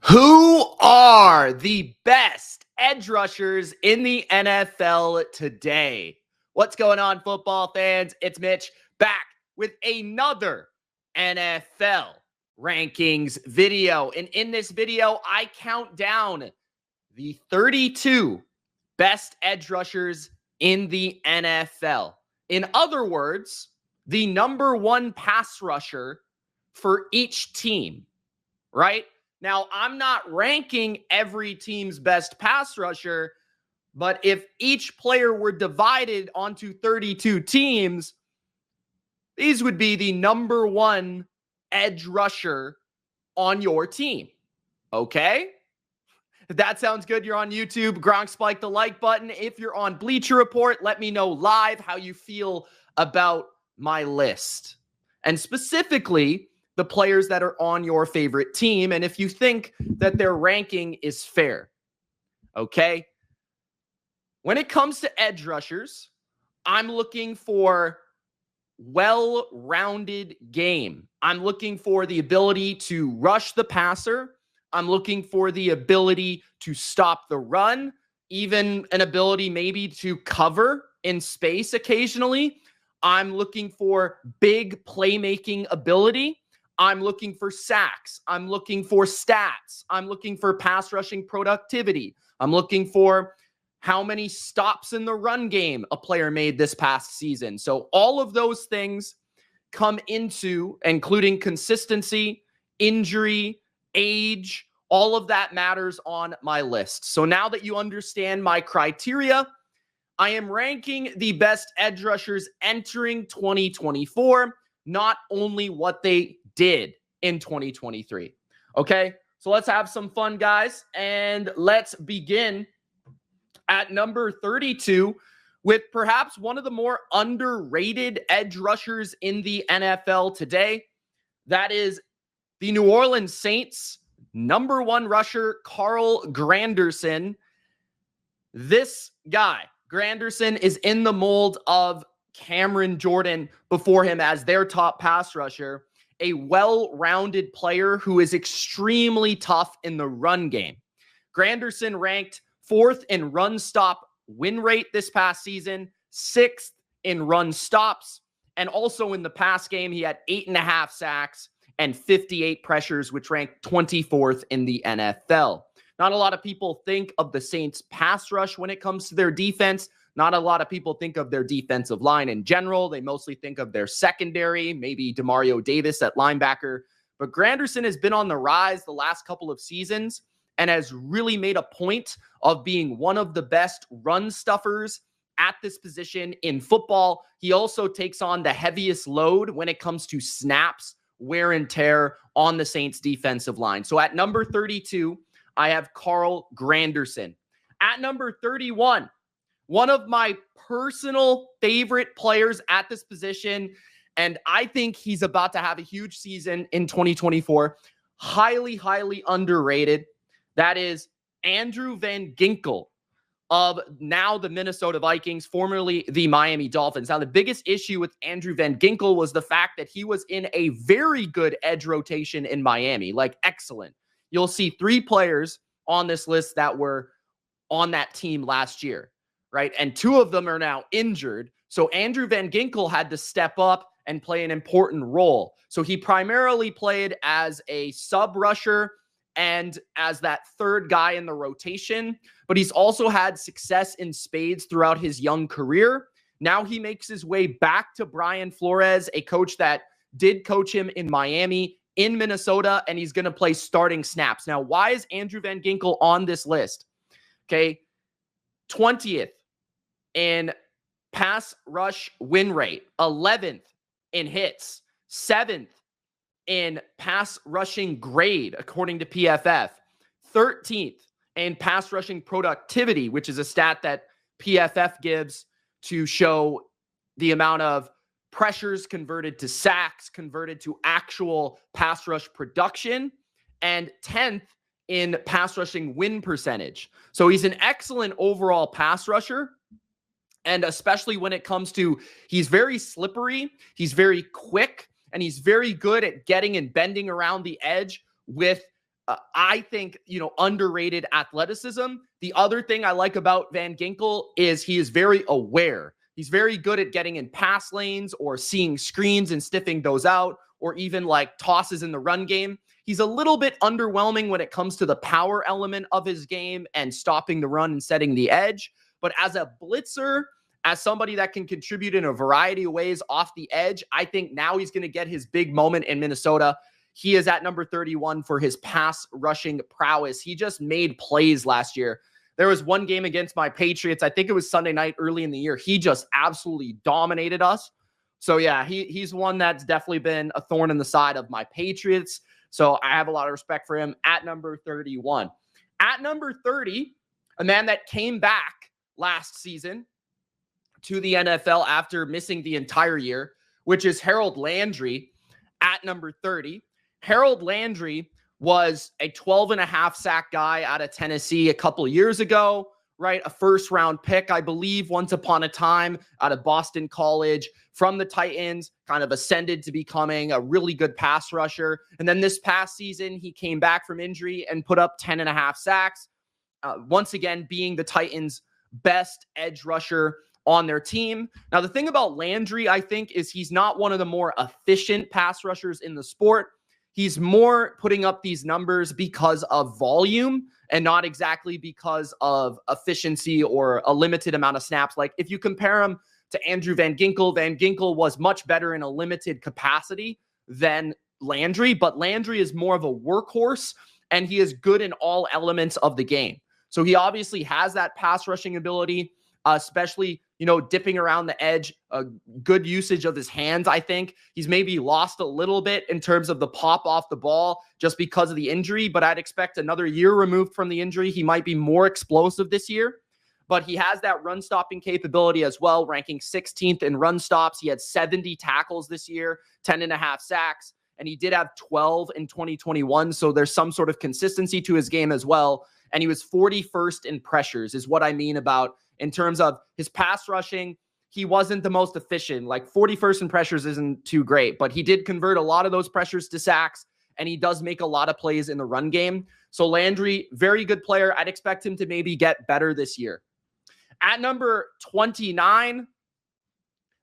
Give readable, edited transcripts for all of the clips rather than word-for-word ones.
Who are the best edge rushers in the NFL today? What's going on, football fans? It's Mitch back with another NFL rankings video. And in this video, I count down the 32 best edge rushers in the NFL. In other words, the number one pass rusher for each team, right? Now, I'm not ranking every team's best pass rusher, but if each player were divided onto 32 teams, these would be the number one edge rusher on your team. Okay? If that sounds good, you're on YouTube. Gronk spike the like button. If you're on Bleacher Report, let me know live how you feel about my list. And specifically, the players that are on your favorite team, and if you think that their ranking is fair. Okay? When it comes to edge rushers, I'm looking for well-rounded game. I'm looking for the ability to rush the passer. I'm looking for the ability to stop the run, even an ability maybe to cover in space occasionally. I'm looking for big playmaking ability. I'm looking for sacks. I'm looking for stats. I'm looking for pass rushing productivity. I'm looking for how many stops in the run game a player made this past season. So all of those things come into, including consistency, injury, age, all of that matters on my list. So now that you understand my criteria, I am ranking the best edge rushers entering 2024, not only what they did in 2023. Okay, so let's have some fun, guys, and let's begin at number 32 with perhaps one of the more underrated edge rushers in the NFL today. That is the New Orleans Saints number one rusher, Carl Granderson. This guy, Granderson, is in the mold of Cameron Jordan before him as their top pass rusher. A well-rounded player who is extremely tough in the run game. Granderson ranked 4th in run stop win rate this past season, 6th in run stops, and also in the pass game, he had 8.5 sacks and 58 pressures, which ranked 24th in the NFL. Not a lot of people think of the Saints pass rush when it comes to their defense. Not a lot of people think of their defensive line in general. They mostly think of their secondary, maybe Demario Davis at linebacker. But Granderson has been on the rise the last couple of seasons and has really made a point of being one of the best run stuffers at this position in football. He also takes on the heaviest load when it comes to snaps, wear and tear on the Saints defensive line. So at number 32, I have Carl Granderson. At number 31, one of my personal favorite players at this position, and I think he's about to have a huge season in 2024. Highly, highly underrated. That is Andrew Van Ginkel of now the Minnesota Vikings, formerly the Miami Dolphins. Now, the biggest issue with Andrew Van Ginkel was the fact that he was in a very good edge rotation in Miami, like excellent. You'll see 3 players on this list that were on that team last year, right? And 2 of them are now injured. So Andrew Van Ginkel had to step up and play an important role. So he primarily played as a sub rusher and as that third guy in the rotation, but he's also had success in spades throughout his young career. Now he makes his way back to Brian Flores, a coach that did coach him in Miami, in Minnesota, and he's going to play starting snaps. Now, why is Andrew Van Ginkel on this list? Okay, 20th in pass rush win rate, 11th in hits, 7th in pass rushing grade, according to PFF, 13th in pass rushing productivity, which is a stat that PFF gives to show the amount of pressures converted to sacks, converted to actual pass rush production, and 10th in pass rushing win percentage. So he's an excellent overall pass rusher. And especially when it comes to, he's very slippery, he's very quick, and he's very good at getting and bending around the edge with I think, underrated athleticism. The other thing I like about Van Ginkel is he is very aware. He's very good at getting in pass lanes or seeing screens and stiffing those out, or even like tosses in the run game. He's a little bit underwhelming when it comes to the power element of his game and stopping the run and setting the edge. But as a blitzer, as somebody that can contribute in a variety of ways off the edge, I think now he's going to get his big moment in Minnesota. He is at number 31 for his pass rushing prowess. He just made plays last year. There was one game against my Patriots. I think it was Sunday night early in the year. He just absolutely dominated us. So yeah, he's one that's definitely been a thorn in the side of my Patriots. So I have a lot of respect for him at number 31. At number 30, a man that came back last season to the NFL after missing the entire year, which is Harold Landry at number 30. Harold Landry was a 12.5 sack guy out of Tennessee a couple of years ago, right? A first-round pick, I believe, once upon a time out of Boston College from the Titans, kind of ascended to becoming a really good pass rusher. And then this past season, he came back from injury and put up 10.5 sacks, once again being the Titans' best edge rusher on their team. Now, the thing about Landry, I think, is he's not one of the more efficient pass rushers in the sport. He's more putting up these numbers because of volume and not exactly because of efficiency or a limited amount of snaps. Like if you compare him to Andrew Van Ginkel was much better in a limited capacity than Landry, but Landry is more of a workhorse and he is good in all elements of the game. So he obviously has that pass rushing ability, especially, dipping around the edge, a good usage of his hands. I think he's maybe lost a little bit in terms of the pop off the ball just because of the injury, but I'd expect another year removed from the injury. He might be more explosive this year, but he has that run stopping capability as well, ranking 16th in run stops. He had 70 tackles this year, 10.5 sacks, and he did have 12 in 2021. So there's some sort of consistency to his game as well. And he was 41st in pressures is what I mean about in terms of his pass rushing. He wasn't the most efficient. Like 41st in pressures isn't too great, but he did convert a lot of those pressures to sacks, and he does make a lot of plays in the run game. So Landry, very good player. I'd expect him to maybe get better this year. At number 29,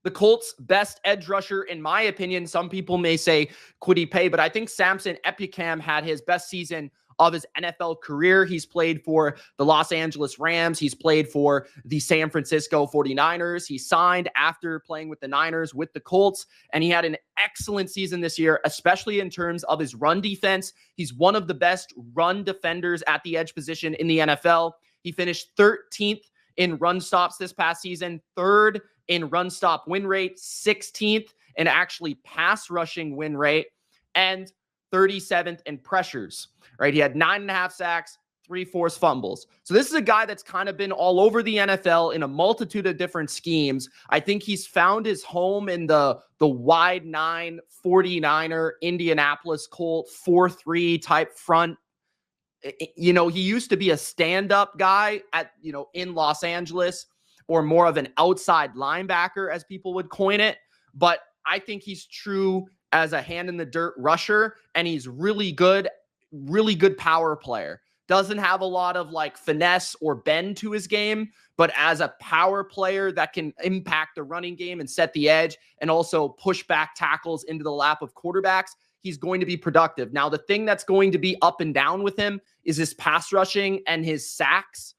the Colts' best edge rusher, in my opinion. Some people may say Kwity Paye, but I think Samson Ebukam had his best season of his NFL career. He's played for the Los Angeles Rams. He's played for the San Francisco 49ers. He signed after playing with the Niners with the Colts, and he had an excellent season this year, especially in terms of his run defense. He's one of the best run defenders at the edge position in the NFL. He finished 13th in run stops this past season, 3rd in run stop win rate, 16th in actually pass rushing win rate, and 37th in pressures, right? He had 9.5 sacks, 3 forced fumbles. So this is a guy that's kind of been all over the NFL in a multitude of different schemes. I think he's found his home in the wide 9 49er Indianapolis Colt 4-3 type front. He used to be a stand-up guy in Los Angeles, or more of an outside linebacker, as people would coin it. But I think he's true as a hand-in-the-dirt rusher, and he's really good power player. Doesn't have a lot of finesse or bend to his game, but as a power player that can impact the running game and set the edge and also push back tackles into the lap of quarterbacks, he's going to be productive. Now, the thing that's going to be up and down with him is his pass rushing and his sacks.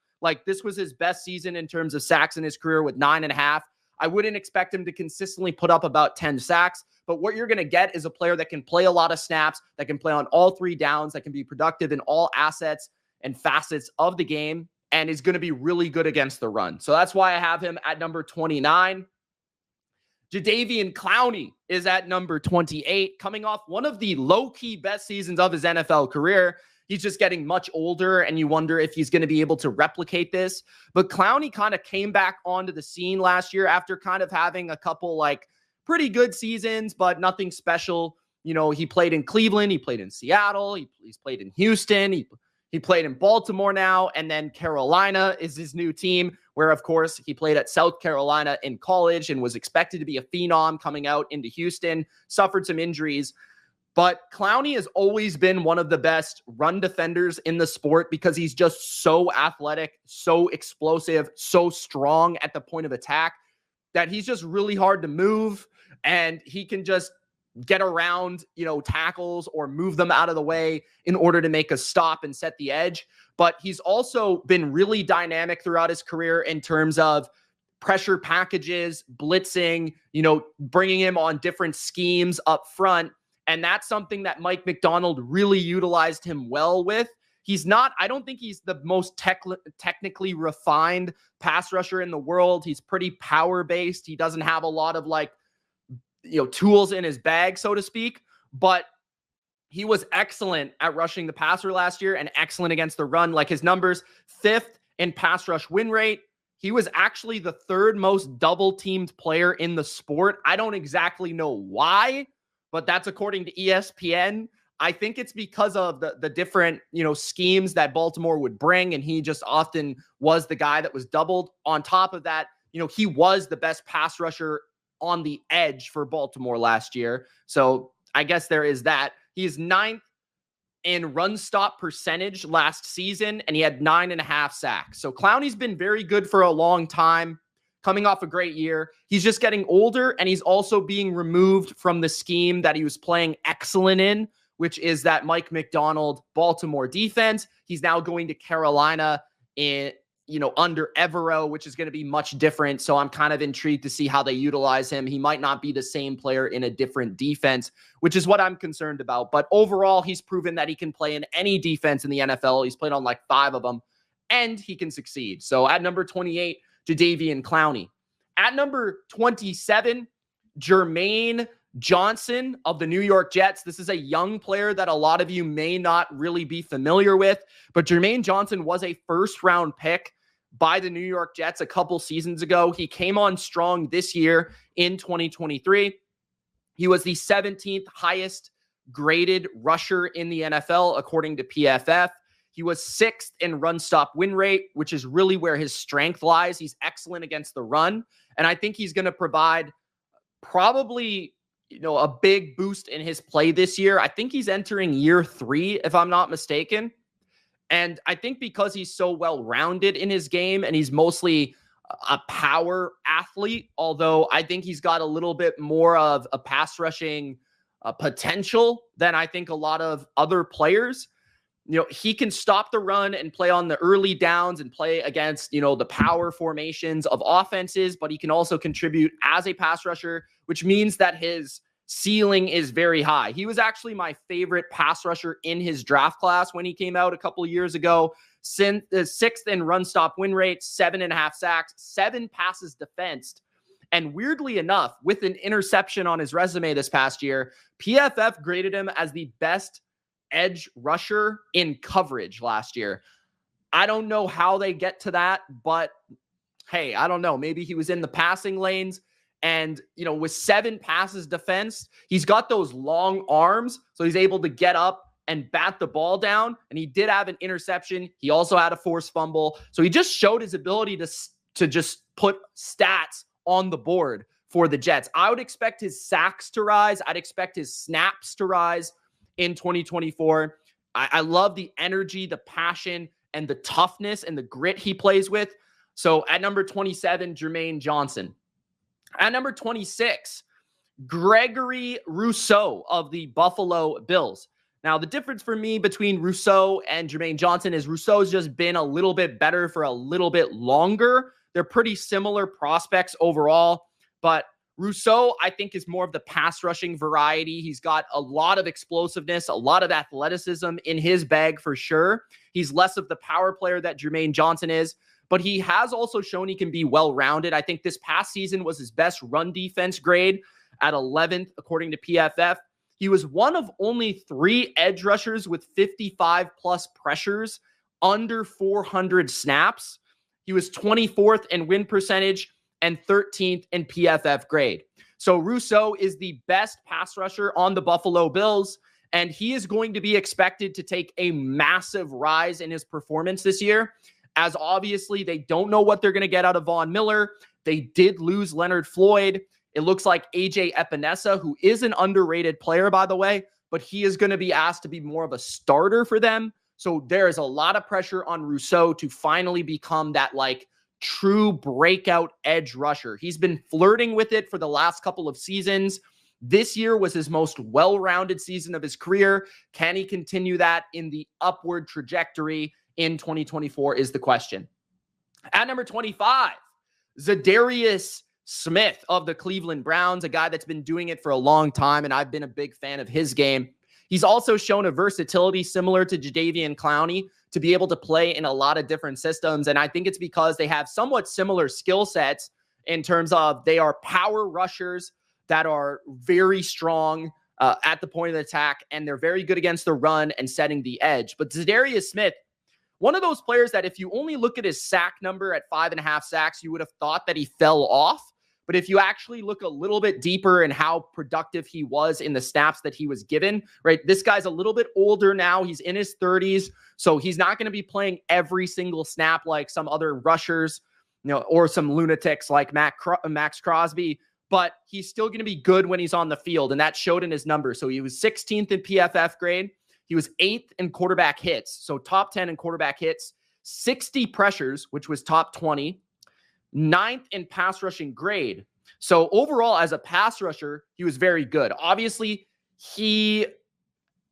This was his best season in terms of sacks in his career with 9.5. I wouldn't expect him to consistently put up about 10 sacks, but what you're going to get is a player that can play a lot of snaps, that can play on all 3 downs, that can be productive in all assets and facets of the game, and is going to be really good against the run. So that's why I have him at number 29. Jadeveon Clowney is at number 28, coming off one of the low-key best seasons of his NFL career. He's just getting much older, and you wonder if he's going to be able to replicate this. But Clowney kind of came back onto the scene last year after kind of having a couple pretty good seasons, but nothing special. He played in Cleveland, he played in Seattle, he's played in Houston, he played in Baltimore now, and then Carolina is his new team, where, of course, he played at South Carolina in college and was expected to be a phenom coming out into Houston, suffered some injuries. But Clowney has always been one of the best run defenders in the sport because he's just so athletic, so explosive, so strong at the point of attack that he's just really hard to move, and he can just get around, tackles or move them out of the way in order to make a stop and set the edge. But he's also been really dynamic throughout his career in terms of pressure packages, blitzing, bringing him on different schemes up front. And that's something that Mike Macdonald really utilized him well with. I don't think he's the most technically refined pass rusher in the world. He's pretty power-based. He doesn't have a lot of tools in his bag, so to speak, but he was excellent at rushing the passer last year and excellent against the run. Like his numbers, 5th in pass rush win rate. He was actually the 3rd most double-teamed player in the sport. I don't exactly know why, but that's according to ESPN. I think it's because of the different, schemes that Baltimore would bring, and he just often was the guy that was doubled. On top of that, he was the best pass rusher on the edge for Baltimore last year. So I guess there is that. He's 9th in run stop percentage last season, and he had 9.5 sacks. So Clowney's been very good for a long time, coming off a great year. He's just getting older, and he's also being removed from the scheme that he was playing excellent in, which is that Mike Macdonald Baltimore defense. He's now going to Carolina under Evero, which is going to be much different. So I'm kind of intrigued to see how they utilize him. He might not be the same player in a different defense, which is what I'm concerned about. But overall, he's proven that he can play in any defense in the NFL. He's played on 5 of them, and he can succeed. So at number 28, Jadeveon Clowney. At number 27, Jermaine Johnson of the New York Jets. This is a young player that a lot of you may not really be familiar with, but Jermaine Johnson was a 1st-round pick by the New York Jets a couple seasons ago. He came on strong this year in 2023. He was the 17th highest graded rusher in the NFL, according to PFF. He was 6th in run stop win rate, which is really where his strength lies. He's excellent against the run, and I think he's going to provide probably a big boost in his play this year. I think he's entering year 3, if I'm not mistaken. And I think because he's so well-rounded in his game and he's mostly a power athlete, although I think he's got a little bit more of a pass rushing potential than I think a lot of other players. He can stop the run and play on the early downs and play against, the power formations of offenses, but he can also contribute as a pass rusher, which means that his ceiling is very high. He was actually my favorite pass rusher in his draft class when he came out a couple of years ago. 6th in run stop win rate, 7.5 sacks, 7 passes defensed. And weirdly enough, with an interception on his resume this past year, PFF graded him as the best edge rusher in coverage last year. I don't know how they get to that, but hey, I don't know. Maybe he was in the passing lanes. And, with 7 passes defense, he's got those long arms, so he's able to get up and bat the ball down. And he did have an interception. He also had a forced fumble. So he just showed his ability to just put stats on the board for the Jets. I would expect his sacks to rise. I'd expect his snaps to rise in 2024. I love the energy, the passion, and the toughness and the grit he plays with. So at number 27, Jermaine Johnson. At number 26, Gregory Rousseau of the Buffalo Bills. Now, the difference for me between Rousseau and Jermaine Johnson is Rousseau's just been a little bit better for a little bit longer. They're pretty similar prospects overall, but Rousseau, I think, is more of the pass rushing variety. He's got a lot of explosiveness, a lot of athleticism in his bag for sure. He's less of the power player that Jermaine Johnson is, but he has also shown he can be well-rounded. I think this past season was his best run defense grade at 11th, according to PFF. He was one of only 3 edge rushers with 55-plus pressures under 400 snaps. He was 24th in win percentage and 13th in PFF grade. So Rousseau is the best pass rusher on the Buffalo Bills, and he is going to be expected to take a massive rise in his performance this year, as obviously they don't know what they're going to get out of Von Miller. They did lose Leonard Floyd. It looks like AJ Epinesa, who is an underrated player, by the way, but he is going to be asked to be more of a starter for them. So there is a lot of pressure on Rousseau to finally become that like true breakout edge rusher. He's been flirting with it for the last couple of seasons. This year was his most well-rounded season of his career. Can he continue that in the upward trajectory in 2024 is the question. At number 25, Zadarius Smith of the Cleveland Browns, a guy that's been doing it for a long time, and I've been a big fan of his game. He's also shown a versatility similar to Jadeveon Clowney to be able to play in a lot of different systems, and I think it's because they have somewhat similar skill sets in terms of they are power rushers that are very strong at the point of the attack, and they're very good against the run and setting the edge. But Zadarius Smith, one of those players that if you only look at his sack number at 5.5 sacks, you would have thought that he fell off. But if you actually look a little bit deeper in how productive he was in the snaps that he was given, right? This guy's a little bit older now. He's in his 30s. So he's not going to be playing every single snap like some other rushers, or some lunatics like Maxx Crosby. But he's still going to be good when he's on the field. And that showed in his numbers. So he was 16th in PFF grade. He was 8th in quarterback hits. So top 10 in quarterback hits, 60 pressures, which was top 20, 9th in pass rushing grade. So overall, as a pass rusher, he was very good. Obviously, he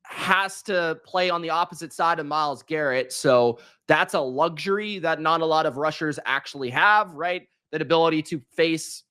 has to play on the opposite side of Myles Garrett. So that's a luxury that not a lot of rushers actually have, right? That ability to face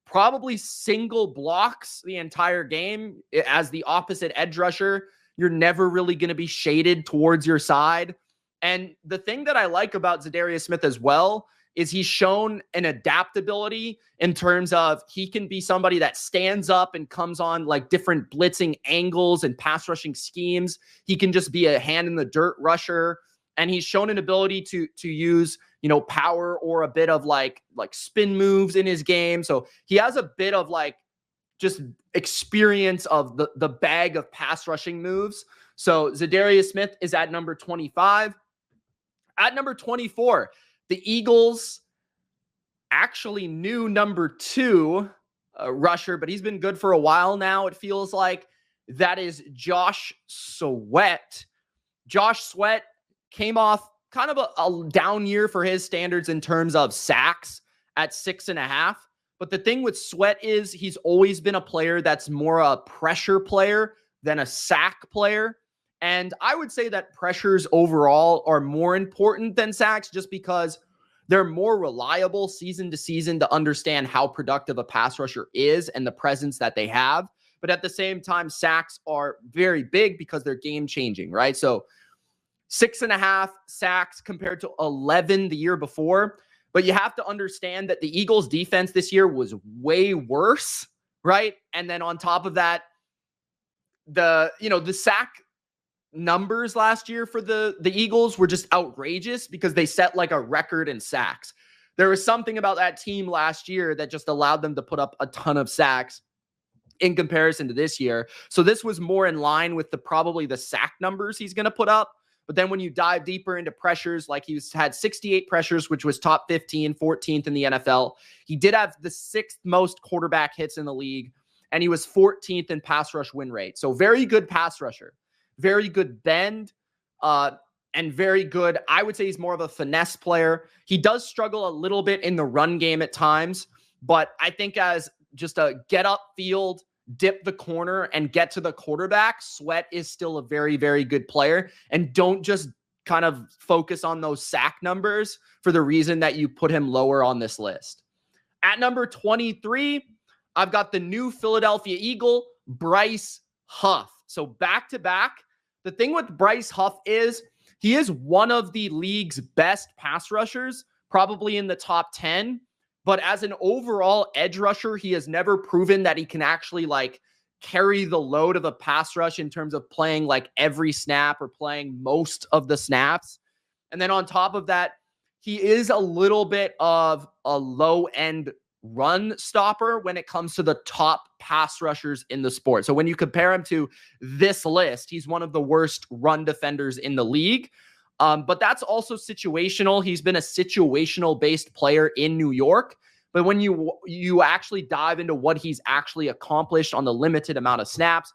probably single blocks the entire game as the opposite edge rusher. You're never really going to be shaded towards your side. And the thing that I like about Zadarius Smith as well is he's shown an adaptability in terms of he can be somebody that stands up and comes on like different blitzing angles and pass rushing schemes. He can just be a hand in the dirt rusher. And he's shown an ability to use, power or a bit of like spin moves in his game. So he has a bit of like just experience of the bag of pass rushing moves. So Zadarius Smith is at number 25. At number 24, the Eagles actually knew number 2 rusher, but he's been good for a while now, it feels like. That is Josh Sweat. Josh Sweat came off kind of a down year for his standards in terms of sacks at 6.5. But the thing with Sweat is he's always been a player that's more a pressure player than a sack player. And I would say that pressures overall are more important than sacks just because they're more reliable season to season to understand how productive a pass rusher is and the presence that they have. But at the same time, sacks are very big because they're game changing, right? So 6.5 sacks compared to 11 the year before. But you have to understand that the Eagles defense this year was way worse, right? And then on top of that, the sack numbers last year for the Eagles were just outrageous because they set like a record in sacks. There was something about that team last year that just allowed them to put up a ton of sacks in comparison to this year. So this was more in line with probably the sack numbers he's going to put up. But then when you dive deeper into pressures, like had 68 pressures, which was top 15, 14th in the NFL. He did have the 6th most quarterback hits in the league, and he was 14th in pass rush win rate. So very good pass rusher, very good bend, and very good. I would say he's more of a finesse player. He does struggle a little bit in the run game at times, but I think as just a get up field, dip the corner and get to the quarterback, Sweat is still a very, very good player. And don't just kind of focus on those sack numbers for the reason that you put him lower on this list. At number 23, I've got the new Philadelphia Eagle, Bryce Huff. So back to back. The thing with Bryce Huff is he is one of the league's best pass rushers, probably in the top 10. But as an overall edge rusher, he has never proven that he can actually like carry the load of a pass rush in terms of playing like every snap or playing most of the snaps. And then on top of that, he is a little bit of a low end run stopper when it comes to the top pass rushers in the sport. So when you compare him to this list, he's one of the worst run defenders in the league. But that's also situational. He's been a situational based player in New York. But when you actually dive into what he's actually accomplished on the limited amount of snaps,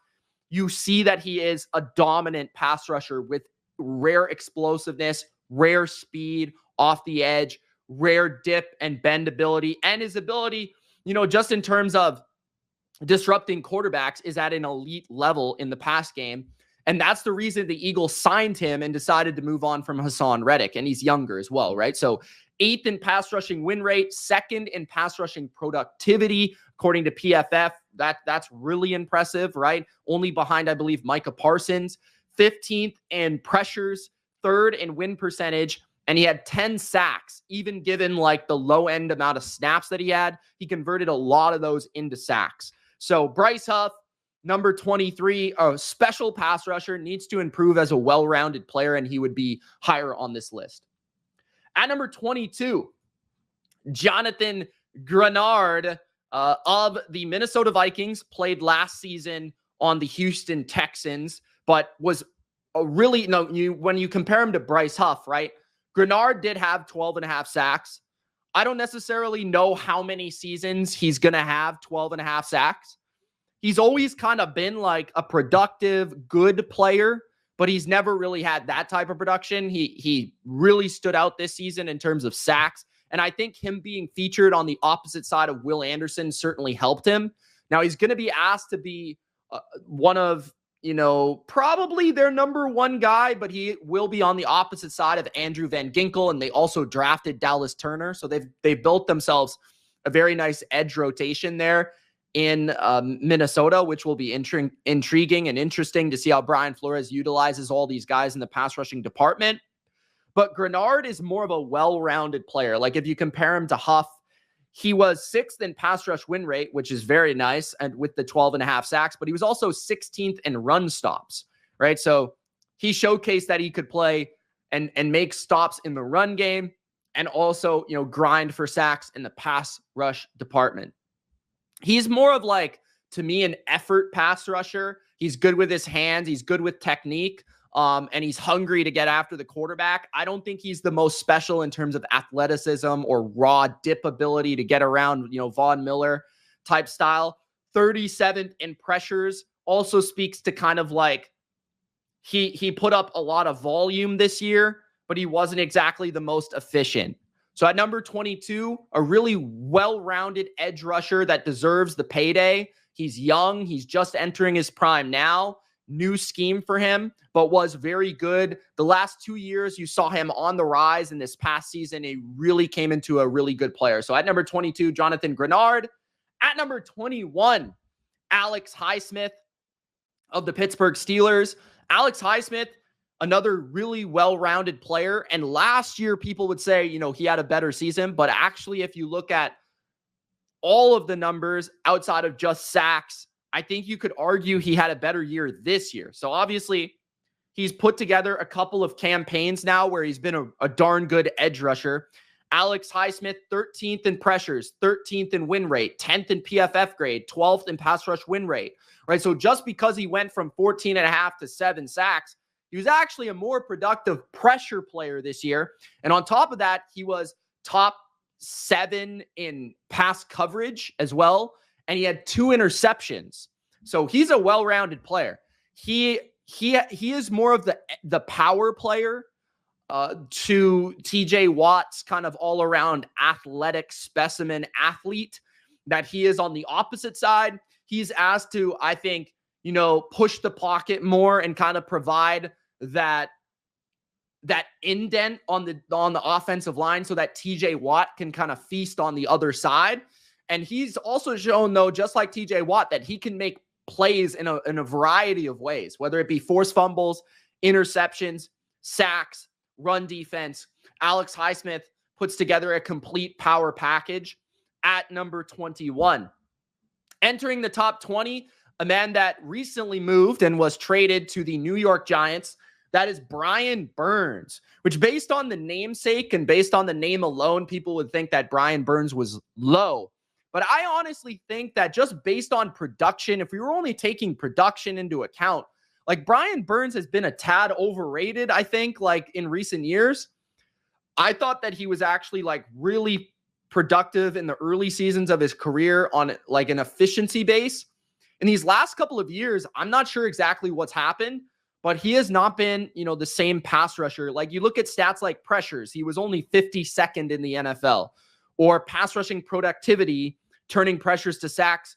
you see that he is a dominant pass rusher with rare explosiveness, rare speed off the edge, rare dip and bend ability, and his ability, just in terms of disrupting quarterbacks, is at an elite level in the pass game. And that's the reason the Eagles signed him and decided to move on from Hassan Reddick. And he's younger as well, right? So 8th in pass rushing win rate, 2nd in pass rushing productivity, according to PFF. That's really impressive, right? Only behind, I believe, Micah Parsons. 15th in pressures, 3rd in win percentage, and he had 10 sacks. Even given like the low end amount of snaps that he had, he converted a lot of those into sacks. So Bryce Huff, number 23, a special pass rusher, needs to improve as a well-rounded player, and he would be higher on this list. At number 22, Jonathan Greenard of the Minnesota Vikings, played last season on the Houston Texans, but was when you compare him to Bryce Huff, right? Greenard did have 12.5 sacks. I don't necessarily know how many seasons he's going to have 12.5 sacks. He's always kind of been like a productive, good player, but he's never really had that type of production. He really stood out this season in terms of sacks. And I think him being featured on the opposite side of Will Anderson certainly helped him. Now he's going to be asked to be one of, probably their number one guy, but he will be on the opposite side of Andrew Van Ginkel. And they also drafted Dallas Turner. So they've built themselves a very nice edge rotation there in Minnesota, which will be intriguing and interesting to see how Brian Flores utilizes all these guys in the pass rushing department. But Greenard is more of a well-rounded player. Like if you compare him to Huff, he was 6th in pass rush win rate, which is very nice, and with the 12.5 sacks, but he was also 16th in run stops, right? So he showcased that he could play and make stops in the run game and also, grind for sacks in the pass rush department. He's more of like, to me, an effort pass rusher. He's good with his hands. He's good with technique. And he's hungry to get after the quarterback. I don't think he's the most special in terms of athleticism or raw dip ability to get around, Von Miller type style. 37th in pressures also speaks to kind of like he put up a lot of volume this year, but he wasn't exactly the most efficient. So at number 22, a really well-rounded edge rusher that deserves the payday. He's young. He's just entering his prime now. New scheme for him, but was very good. The last 2 years, you saw him on the rise. In this past season, he really came into a really good player. So at number 22, Jonathan Greenard. At number 21, Alex Highsmith of the Pittsburgh Steelers. Alex Highsmith, another really well-rounded player. And last year, people would say, he had a better season. But actually, if you look at all of the numbers outside of just sacks, I think you could argue he had a better year this year. So obviously, he's put together a couple of campaigns now where he's been a darn good edge rusher. Alex Highsmith, 13th in pressures, 13th in win rate, 10th in PFF grade, 12th in pass rush win rate, right? So just because he went from 14.5 to 7 sacks, he was actually a more productive pressure player this year. And on top of that, he was top 7 in pass coverage as well. And he had 2 interceptions. So he's a well-rounded player. He is more of the power player to TJ Watt's kind of all-around athletic specimen athlete that he is on the opposite side. He's asked to, I think, push the pocket more and kind of provide that indent on the offensive line so that TJ Watt can kind of feast on the other side. And he's also shown, though, just like TJ Watt, that he can make plays in a variety of ways, whether it be forced fumbles, interceptions, sacks, run defense. Alex Highsmith puts together a complete power package at number 21. Entering the top 20, a man that recently moved and was traded to the New York Giants. That is Brian Burns, which based on the namesake and based on the name alone, people would think that Brian Burns was low. But I honestly think that just based on production, if we were only taking production into account, like Brian Burns has been a tad overrated, I think, like in recent years. I thought that he was actually like really productive in the early seasons of his career on like an efficiency base. In these last couple of years, I'm not sure exactly what's happened, but he has not been, the same pass rusher. Like you look at stats like pressures, he was only 52nd in the NFL, or pass rushing productivity, turning pressures to sacks,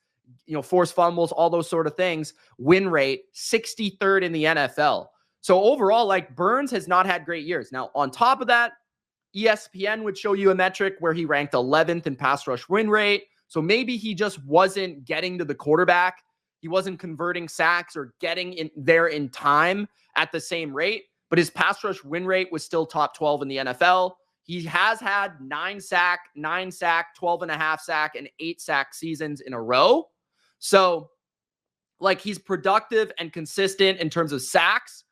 forced fumbles, all those sort of things, win rate, 63rd in the NFL. So overall, like Burns has not had great years. Now, on top of that, ESPN would show you a metric where he ranked 11th in pass rush win rate. So maybe he just wasn't getting to the quarterback. He wasn't converting sacks or getting in there in time at the same rate, but his pass rush win rate was still top 12 in the NFL. He has had 9 sack, 12.5 sack, and 8 sack seasons in a row. So like he's productive and consistent in terms of sacks.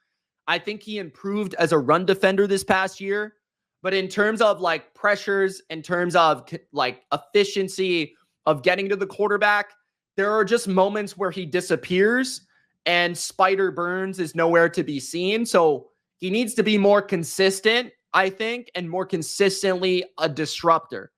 I think he improved as a run defender this past year. But in terms of like pressures, in terms of like efficiency of getting to the quarterback, there are just moments where he disappears and Spider Burns is nowhere to be seen. So he needs to be more consistent, I think, and more consistently a disruptor.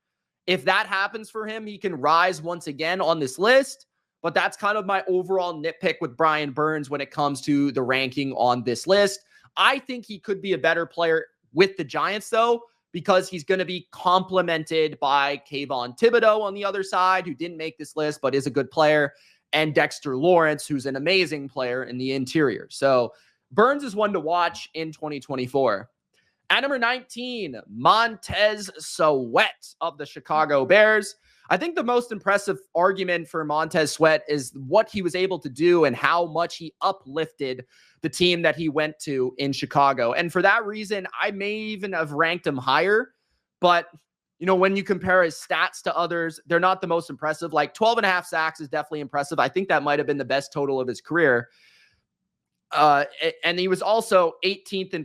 If that happens for him, he can rise once again on this list. But that's kind of my overall nitpick with Brian Burns when it comes to the ranking on this list. I think he could be a better player with the Giants, though, because he's going to be complemented by Kayvon Thibodeau on the other side, who didn't make this list but is a good player, and Dexter Lawrence, who's an amazing player in the interior. So Burns is one to watch in 2024. At number 19, Montez Sweat of the Chicago Bears. I think the most impressive argument for Montez Sweat is what he was able to do and how much he uplifted the team that he went to in Chicago. And for that reason, I may even have ranked him higher. But, when you compare his stats to others, they're not the most impressive. Like 12.5 sacks is definitely impressive. I think that might have been the best total of his career. And he was also 18th in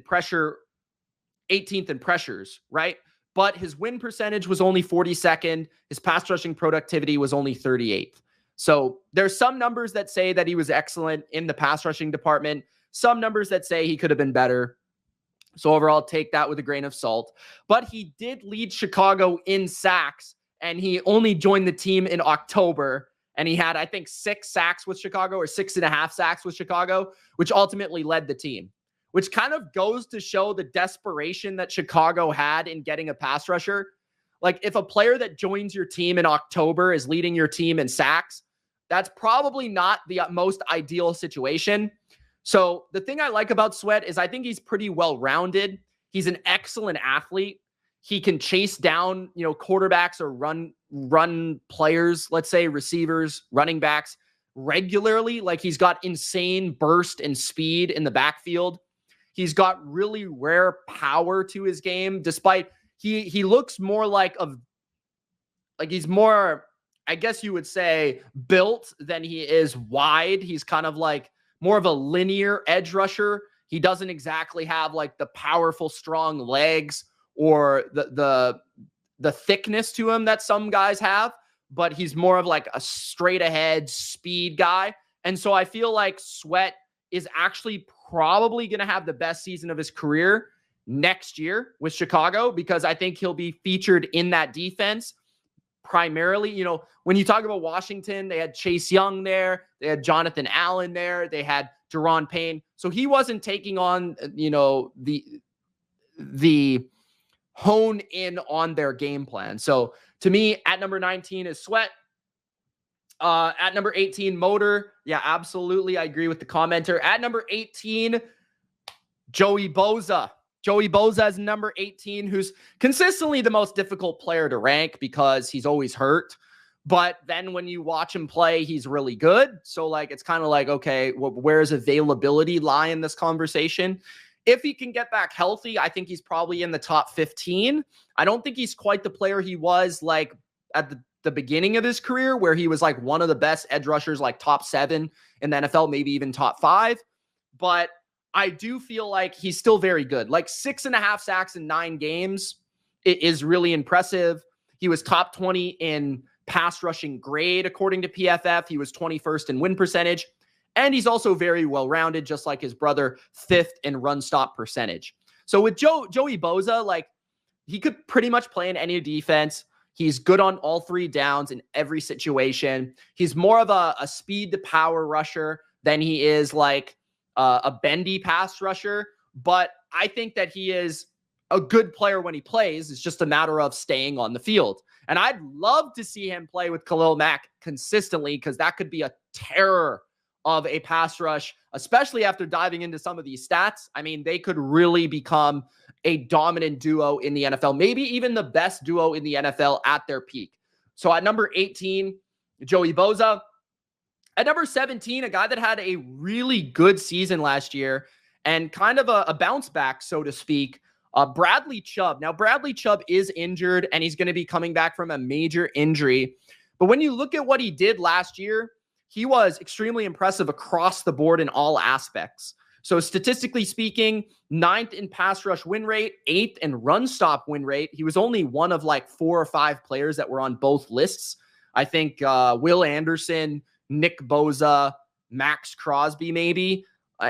pressures, right? But his win percentage was only 42nd. His pass rushing productivity was only 38th. So there's some numbers that say that he was excellent in the pass rushing department. Some numbers that say he could have been better. So overall, take that with a grain of salt. But he did lead Chicago in sacks, and he only joined the team in October. And he had, I think, 6 sacks with Chicago, or 6.5 sacks with Chicago, which ultimately led the team, which kind of goes to show the desperation that Chicago had in getting a pass rusher. Like if a player that joins your team in October is leading your team in sacks, that's probably not the most ideal situation. So the thing I like about Sweat is I think he's pretty well-rounded. He's an excellent athlete. He can chase down, quarterbacks or run players, let's say receivers, running backs regularly. Like he's got insane burst and speed in the backfield. He's got really rare power to his game, despite he looks more like he's more, I guess you would say, built than he is wide. He's kind of like more of a linear edge rusher. He doesn't exactly have like the powerful, strong legs or the thickness to him that some guys have, but he's more of like a straight ahead speed guy. And so I feel like Sweat is actually probably going to have the best season of his career next year with Chicago, because I think he'll be featured in that defense primarily. When you talk about Washington, they had Chase Young there, they had Jonathan Allen there, they had Deron Payne. So he wasn't taking on, the hone in on their game plan. So to me, at number 19 is Sweat. At number 18, Motor. Yeah, absolutely. I agree with the commenter. At number 18, Joey Bosa. Joey Bosa is number 18, who's consistently the most difficult player to rank because he's always hurt. But then when you watch him play, he's really good. So like, it's kind of like, okay, where's availability lie in this conversation? If he can get back healthy, I think he's probably in the top 15. I don't think he's quite the player he was like at the beginning of his career, where he was like one of the best edge rushers, like top 7 in the NFL, maybe even top 5. But I do feel like he's still very good. Like 6.5 sacks in 9 games. It is really impressive. He was top 20 in pass rushing grade, according to PFF. He was 21st in win percentage. And he's also very well-rounded, just like his brother, 5th in run stop percentage. So with Joey Bosa, like he could pretty much play in any defense. He's good on all three downs in every situation. He's more of a speed to power rusher than he is like a bendy pass rusher. But I think that he is a good player when he plays. It's just a matter of staying on the field. And I'd love to see him play with Khalil Mack consistently, because that could be a terror of a pass rush, especially after diving into some of these stats. I mean, they could really become a dominant duo in the NFL, maybe even the best duo in the NFL at their peak. So at number 18, Joey Bosa. At number 17, a guy that had a really good season last year and kind of a bounce back, so to speak, Bradley Chubb. Now, Bradley Chubb is injured, and he's going to be coming back from a major injury. But when you look at what he did last year, he was extremely impressive across the board in all aspects. So statistically speaking, 9th in pass rush win rate, 8th in run stop win rate. He was only one of like 4 or 5 players that were on both lists. I think Will Anderson, Nick Bosa, Maxx Crosby maybe,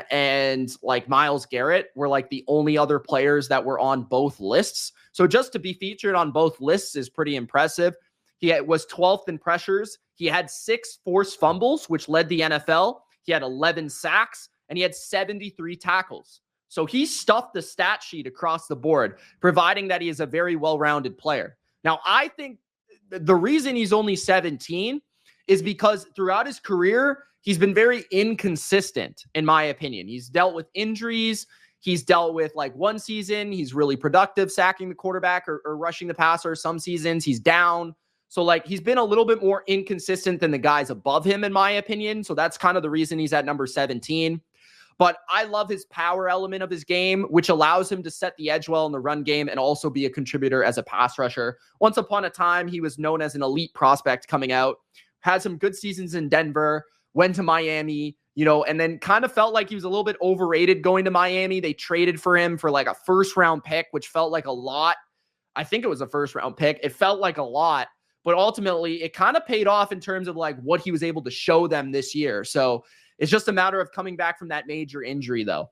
and like Myles Garrett were like the only other players that were on both lists. So just to be featured on both lists is pretty impressive. He was 12th in pressures. He had 6 forced fumbles, which led the NFL. He had 11 sacks, and he had 73 tackles. So he stuffed the stat sheet across the board, providing that he is a very well-rounded player. Now, I think the reason he's only 17 is because throughout his career, he's been very inconsistent, in my opinion. He's dealt with injuries. He's dealt with, like, one season, he's really productive, sacking the quarterback or rushing the passer. Some seasons, he's down. So, like, he's been a little bit more inconsistent than the guys above him, in my opinion. So that's kind of the reason he's at number 17. But I love his power element of his game, which allows him to set the edge well in the run game and also be a contributor as a pass rusher. Once upon a time, he was known as an elite prospect coming out, had some good seasons in Denver, went to Miami, and then kind of felt like he was a little bit overrated going to Miami. They traded for him for like a first-round pick, which felt like a lot. I think it was a first-round pick. It felt like a lot. But ultimately, it kind of paid off in terms of like what he was able to show them this year. So it's just a matter of coming back from that major injury, though.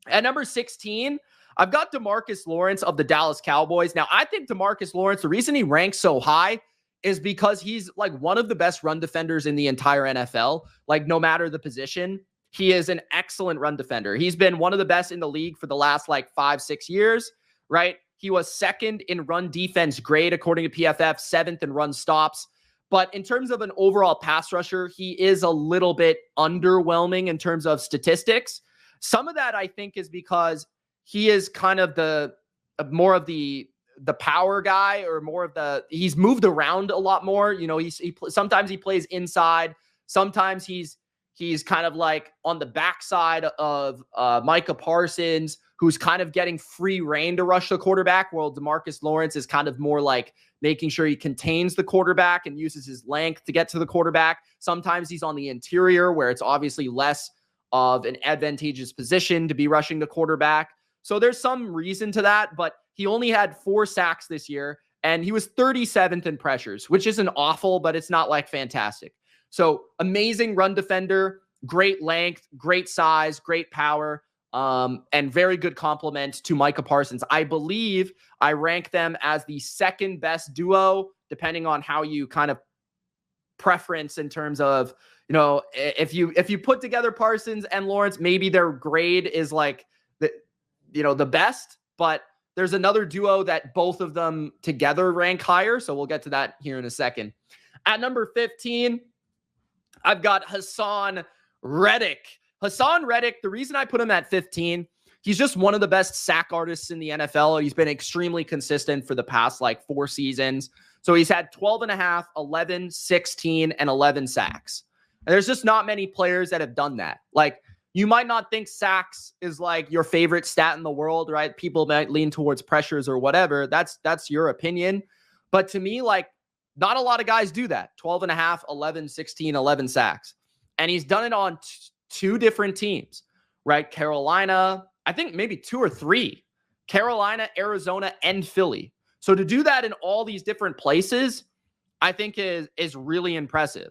At number 16, I've got Demarcus Lawerence of the Dallas Cowboys. Now, I think Demarcus Lawerence, the reason he ranks so high is because he's like one of the best run defenders in the entire NFL. Like, no matter the position, he is an excellent run defender. He's been one of the best in the league for the last like 5-6 years, right? He was 2nd in run defense grade, according to PFF, 7th in run stops. But in terms of an overall pass rusher, he is a little bit underwhelming in terms of statistics. Some of that, I think, is because he is kind of more of the power guy, or more of he's moved around a lot more. Sometimes he plays inside. Sometimes he's kind of like on the backside of Micah Parsons, who's kind of getting free reign to rush the quarterback, while Demarcus Lawerence is kind of more like making sure he contains the quarterback and uses his length to get to the quarterback. Sometimes he's on the interior, where it's obviously less of an advantageous position to be rushing the quarterback. So there's some reason to that, but he only had 4 sacks this year, and he was 37th in pressures, which isn't awful, but it's not like fantastic. So amazing run defender, great length, great size, great power. And very good compliment to Micah Parsons. I believe I rank them as the 2nd best duo, depending on how you kind of preference in terms of, if you put together Parsons and Lawerence, maybe their grade is like the best, but there's another duo that both of them together rank higher. So we'll get to that here in a second. At number 15, I've got Haason Reddick. Haason Reddick, the reason I put him at 15, he's just one of the best sack artists in the NFL. He's been extremely consistent for the past like 4 seasons. So he's had 12.5, 11, 16, and 11 sacks. And there's just not many players that have done that. Like, you might not think sacks is like your favorite stat in the world, right? People might lean towards pressures or whatever. That's your opinion. But to me, like, not a lot of guys do that. 12.5, 11, 16, 11 sacks. And he's done it on 2 different teams, right? Carolina, I think maybe 2 or 3. Carolina, Arizona, and Philly. So to do that in all these different places, I think is really impressive.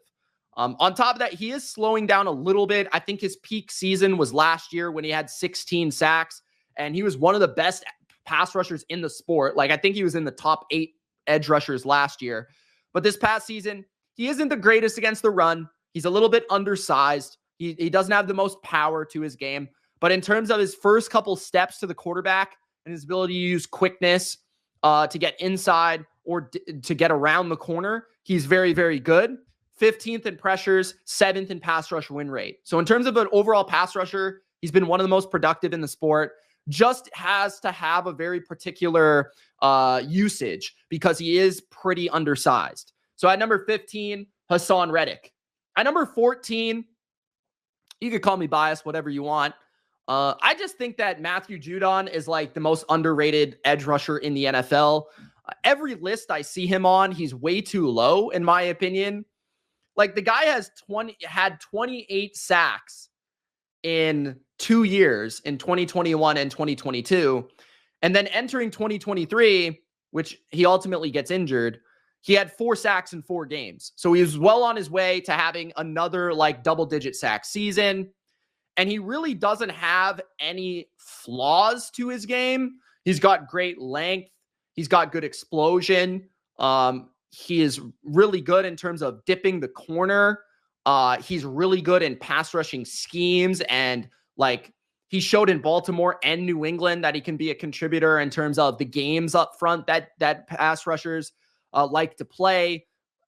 On top of that, he is slowing down a little bit. I think his peak season was last year when he had 16 sacks, and he was one of the best pass rushers in the sport. Like, I think he was in the top 8 edge rushers last year. But this past season, he isn't the greatest against the run. He's a little bit undersized. He doesn't have the most power to his game. But in terms of his first couple steps to the quarterback and his ability to use quickness to get inside or to get around the corner, he's very, very good. 15th in pressures, 7th in pass rush win rate. So in terms of an overall pass rusher, he's been one of the most productive in the sport. Just has to have a very particular usage because he is pretty undersized. So at number 15, Haason Reddick. At number 14, you could call me biased, whatever you want. I just think that Matthew Judon is like the most underrated edge rusher in the NFL. Every list I see him on, he's way too low, in my opinion. Like the guy had 28 sacks in 2 years, in 2021 and 2022. And then entering 2023, which he ultimately gets injured, he had 4 sacks in 4 games. So he was well on his way to having another like double-digit sack season. And he really doesn't have any flaws to his game. He's got great length. He's got good explosion. He is really good in terms of dipping the corner. He's really good in pass rushing schemes. And like he showed in Baltimore and New England that he can be a contributor in terms of the games up front that pass rushers like to play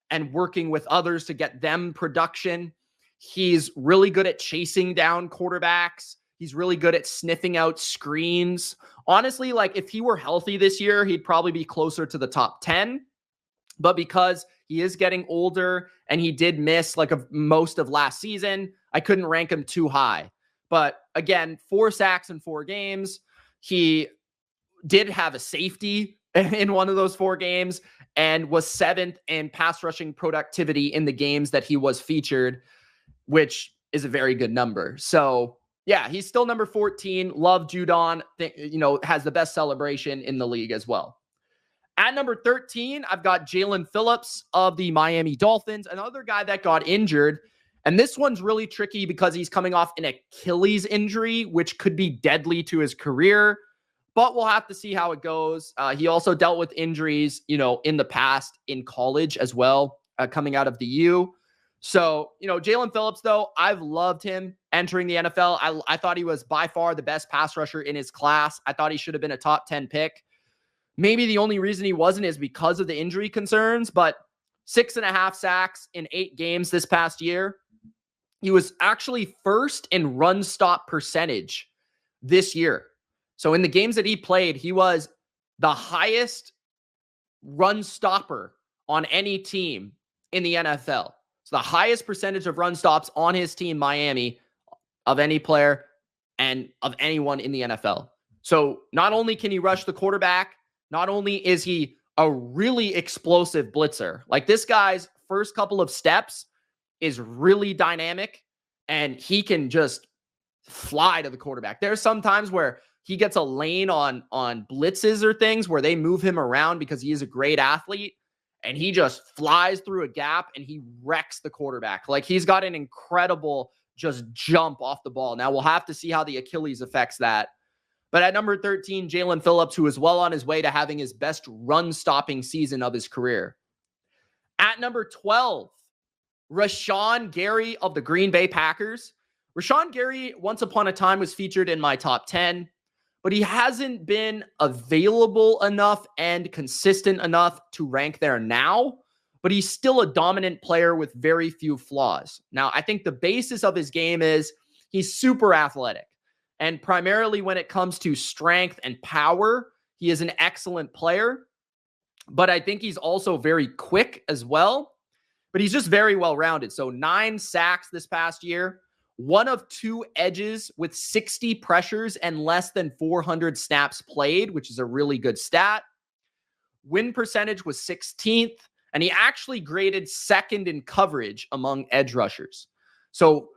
and working with others to get them production. He's really good at chasing down quarterbacks. He's really good at sniffing out screens. Honestly, like if he were healthy this year, he'd probably be closer to the top 10. But because he is getting older and he did miss like most of last season, I couldn't rank him too high. But again, 4 sacks in 4 games. He did have a safety in one of those 4 games and was 7th in pass rushing productivity in the games that he was featured, which is a very good number. So yeah, he's still number 14. Love Judon, has the best celebration in the league as well. At number 13, I've got Jaelen Phillips of the Miami Dolphins, another guy that got injured. And this one's really tricky because he's coming off an Achilles injury, which could be deadly to his career, but we'll have to see how it goes. He also dealt with injuries, in the past in college as well, coming out of the U. So, Jaelen Phillips, though, I've loved him entering the NFL. I thought he was by far the best pass rusher in his class. I thought he should have been a top 10 pick. Maybe the only reason he wasn't is because of the injury concerns, but 6.5 sacks in 8 games this past year. He was actually first in run stop percentage this year. So in the games that he played, he was the highest run stopper on any team in the NFL. So the highest percentage of run stops on his team, Miami, of any player and of anyone in the NFL. So not only can he rush the quarterback, not only is he a really explosive blitzer, like this guy's first couple of steps is really dynamic and he can just fly to the quarterback. There's some times where he gets a lane on blitzes or things where they move him around because he is a great athlete and he just flies through a gap and he wrecks the quarterback. Like he's got an incredible just jump off the ball. Now we'll have to see how the Achilles affects that. But at number 13, Jaelen Phillips, who is well on his way to having his best run-stopping season of his career. At number 12, Rashan Gary of the Green Bay Packers. Rashan Gary, once upon a time, was featured in my top 10, but he hasn't been available enough and consistent enough to rank there now, but he's still a dominant player with very few flaws. Now, I think the basis of his game is he's super athletic. And primarily when it comes to strength and power, he is an excellent player. But I think he's also very quick as well. But he's just very well-rounded. So 9 sacks this past year. 1 of 2 edges with 60 pressures and less than 400 snaps played, which is a really good stat. Win percentage was 16th. And he actually graded 2nd in coverage among edge rushers. So,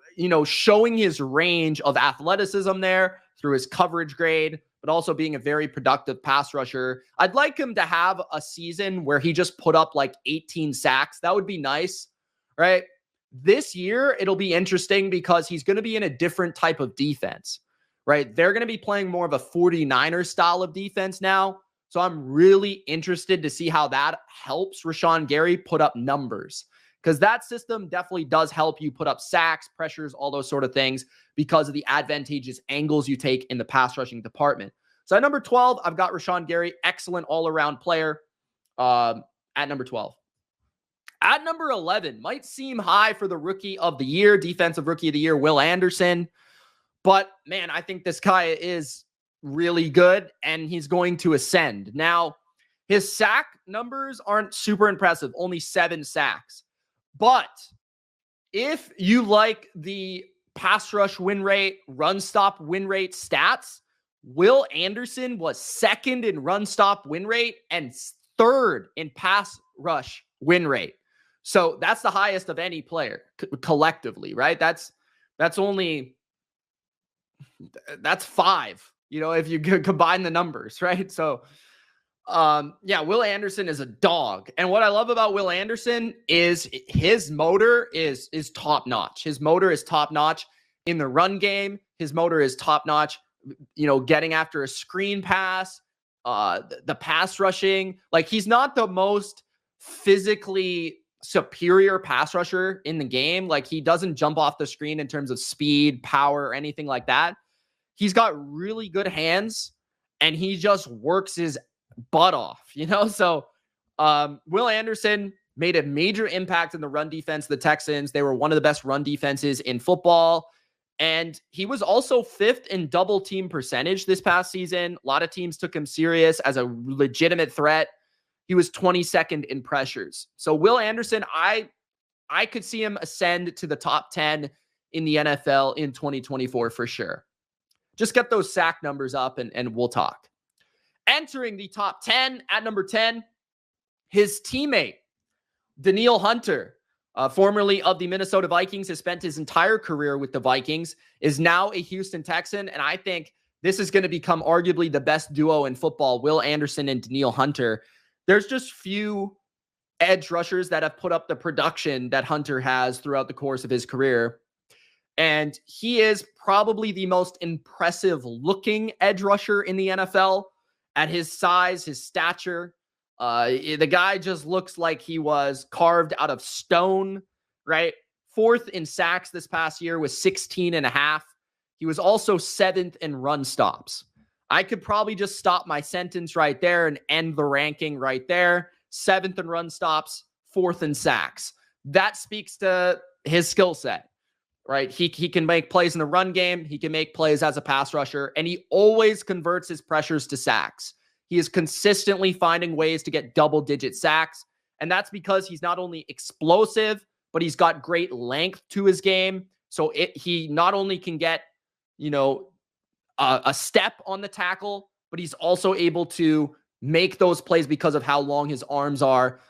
showing his range of athleticism there through his coverage grade, but also being a very productive pass rusher. I'd like him to have a season where he just put up like 18 sacks. That would be nice, right? This year, it'll be interesting because he's going to be in a different type of defense, right? They're going to be playing more of a 49er style of defense now, So I'm really interested to see how that helps Rashan Gary put up numbers, because that system definitely does help you put up sacks, pressures, all those sort of things because of the advantageous angles you take in the pass rushing department. So at number 12, I've got Rashan Gary, excellent all-around player at number 12. At number 11, might seem high for the rookie of the year, defensive rookie of the year, Will Anderson. But man, I think this guy is really good and he's going to ascend. Now, his sack numbers aren't super impressive, only 7 sacks. But if you like the pass rush win rate, run stop win rate stats, Will Anderson was 2nd in run stop win rate and 3rd in pass rush win rate. So that's the highest of any player collectively, right? That's 5, if you combine the numbers, right? So, Will Anderson is a dog. And what I love about Will Anderson is his motor is top notch. His motor is top notch in the run game. His motor is top notch, getting after a screen pass, the pass rushing. Like, he's not the most physically superior pass rusher in the game. Like, he doesn't jump off the screen in terms of speed, power, or anything like that. He's got really good hands and he just works his butt off, So Will Anderson made a major impact in the run defense of the Texans. They were one of the best run defenses in football. And he was also 5th in double team percentage this past season. A lot of teams took him serious as a legitimate threat. He was 22nd in pressures. So Will Anderson, I could see him ascend to the top 10 in the NFL in 2024 for sure. Just get those sack numbers up and we'll talk. Entering the top 10 at number 10, his teammate, Danielle Hunter, formerly of the Minnesota Vikings, has spent his entire career with the Vikings, is now a Houston Texan. And I think this is going to become arguably the best duo in football, Will Anderson and Danielle Hunter. There's just few edge rushers that have put up the production that Hunter has throughout the course of his career. And he is probably the most impressive looking edge rusher in the NFL at his size, his stature. The guy just looks like he was carved out of stone, right? 4th in sacks this past year with 16.5. He was also 7th in run stops. I could probably just stop my sentence right there and end the ranking right there. 7th in run stops, 4th in sacks. That speaks to his skill set, right? He can make plays in the run game. He can make plays as a pass rusher, and he always converts his pressures to sacks. He is consistently finding ways to get double-digit sacks, and that's because he's not only explosive, but he's got great length to his game. So he not only can get, a step on the tackle, but he's also able to make those plays because of how long his arms are.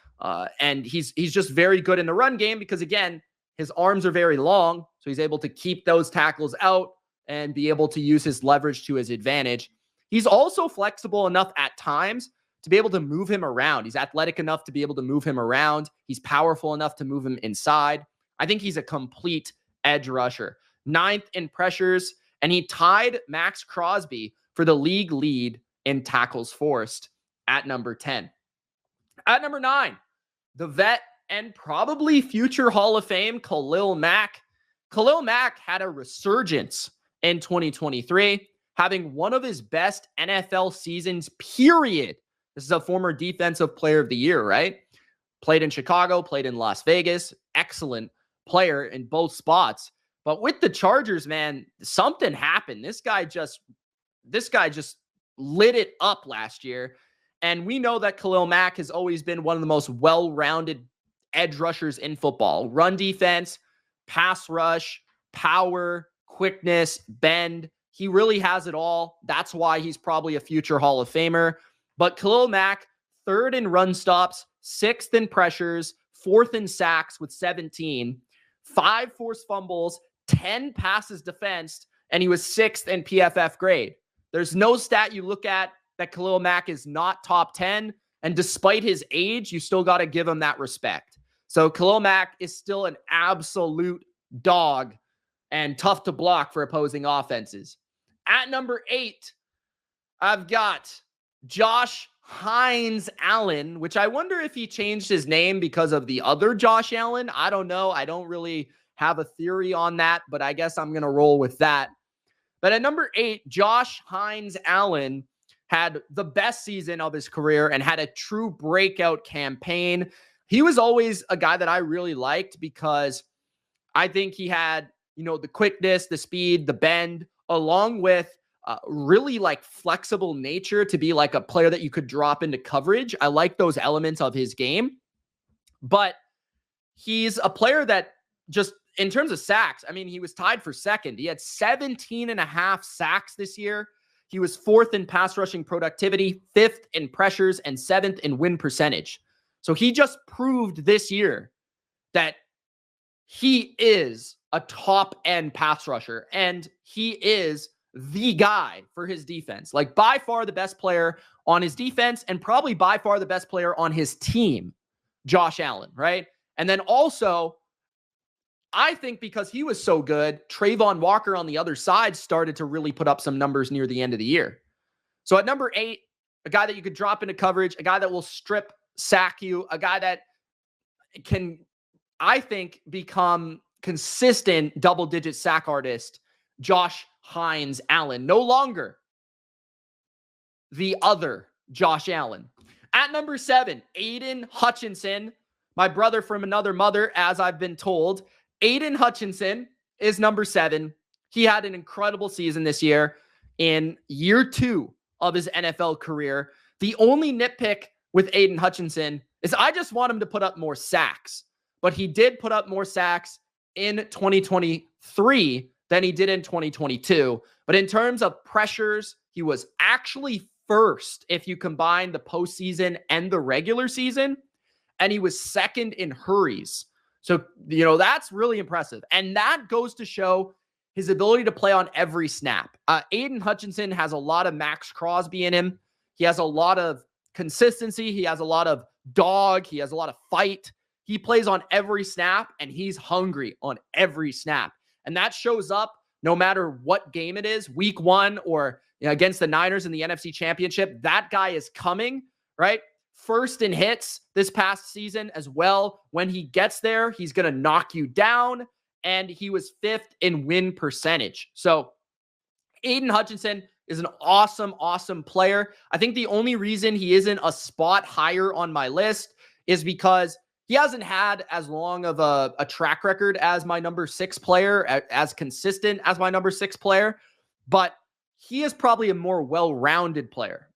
And he's just very good in the run game because, again, his arms are very long. So he's able to keep those tackles out and be able to use his leverage to his advantage. He's also flexible enough at times to be able to move him around. He's athletic enough to be able to move him around. He's powerful enough to move him inside. I think he's a complete edge rusher. 9th in pressures, and he tied Maxx Crosby for the league lead in tackles forced at number 10. At number 9, the vet and probably future Hall of Fame, Khalil Mack. Khalil Mack had a resurgence in 2023, having one of his best NFL seasons, period. This is a former defensive player of the year, right? Played in Chicago, played in Las Vegas. Excellent player in both spots. But with the Chargers, man, something happened. This guy just lit it up last year. And we know that Khalil Mack has always been one of the most well-rounded edge rushers in football. Run defense, pass rush, power, quickness, bend. He really has it all. That's why he's probably a future Hall of Famer. But Khalil Mack, 3rd in run stops, 6th in pressures, 4th in sacks with 17, 5 forced fumbles, 10 passes defensed, and he was 6th in PFF grade. There's no stat you look at that Khalil Mack is not top 10, and despite his age, you still got to give him that respect. So Khalil Mack is still an absolute dog and tough to block for opposing offenses. At number 8, I've got Josh Hines-Allen, which I wonder if he changed his name because of the other Josh Allen. I don't know. I don't really have a theory on that, but I guess I'm going to roll with that. But at number 8, Josh Hines-Allen had the best season of his career and had a true breakout campaign. He was always a guy that I really liked because I think he had, the quickness, the speed, the bend, along with really like flexible nature to be like a player that you could drop into coverage. I like those elements of his game, but he's a player that just in terms of sacks, I mean, he was tied for second. He had 17.5 sacks this year. He was 4th in pass rushing productivity, 5th in pressures, and 7th in win percentage. So he just proved this year that he is a top end pass rusher and he is the guy for his defense. Like by far the best player on his defense and probably by far the best player on his team, Josh Allen, right? And then also, I think because he was so good, Trayvon Walker on the other side started to really put up some numbers near the end of the year. So at number 8, a guy that you could drop into coverage, a guy that will strip sack you, a guy that can, I think, become consistent double-digit sack artist, Josh Hines-Allen. No longer the other Josh Allen. At number 7, Aidan Hutchinson, my brother from another mother, as I've been told. Aidan Hutchinson is number 7. He had an incredible season this year in year 2 of his NFL career. The only nitpick with Aidan Hutchinson is I just want him to put up more sacks, but he did put up more sacks in 2023 than he did in 2022. But in terms of pressures, he was actually first if you combine the postseason and the regular season, and he was second in hurries. So, that's really impressive. And that goes to show his ability to play on every snap. Aidan Hutchinson has a lot of Maxx Crosby in him. He has a lot of consistency. He has a lot of dog. He has a lot of fight. He plays on every snap, and he's hungry on every snap. And that shows up no matter what game it is, week 1 or against the Niners in the NFC Championship. That guy is coming, right? First in hits this past season as well. When he gets there, he's going to knock you down. And he was 5th in win percentage. So Aidan Hutchinson is an awesome, awesome player. I think the only reason he isn't a spot higher on my list is because he hasn't had as long of a track record as my number 6 player, as consistent as my number 6 player. But he is probably a more well-rounded player.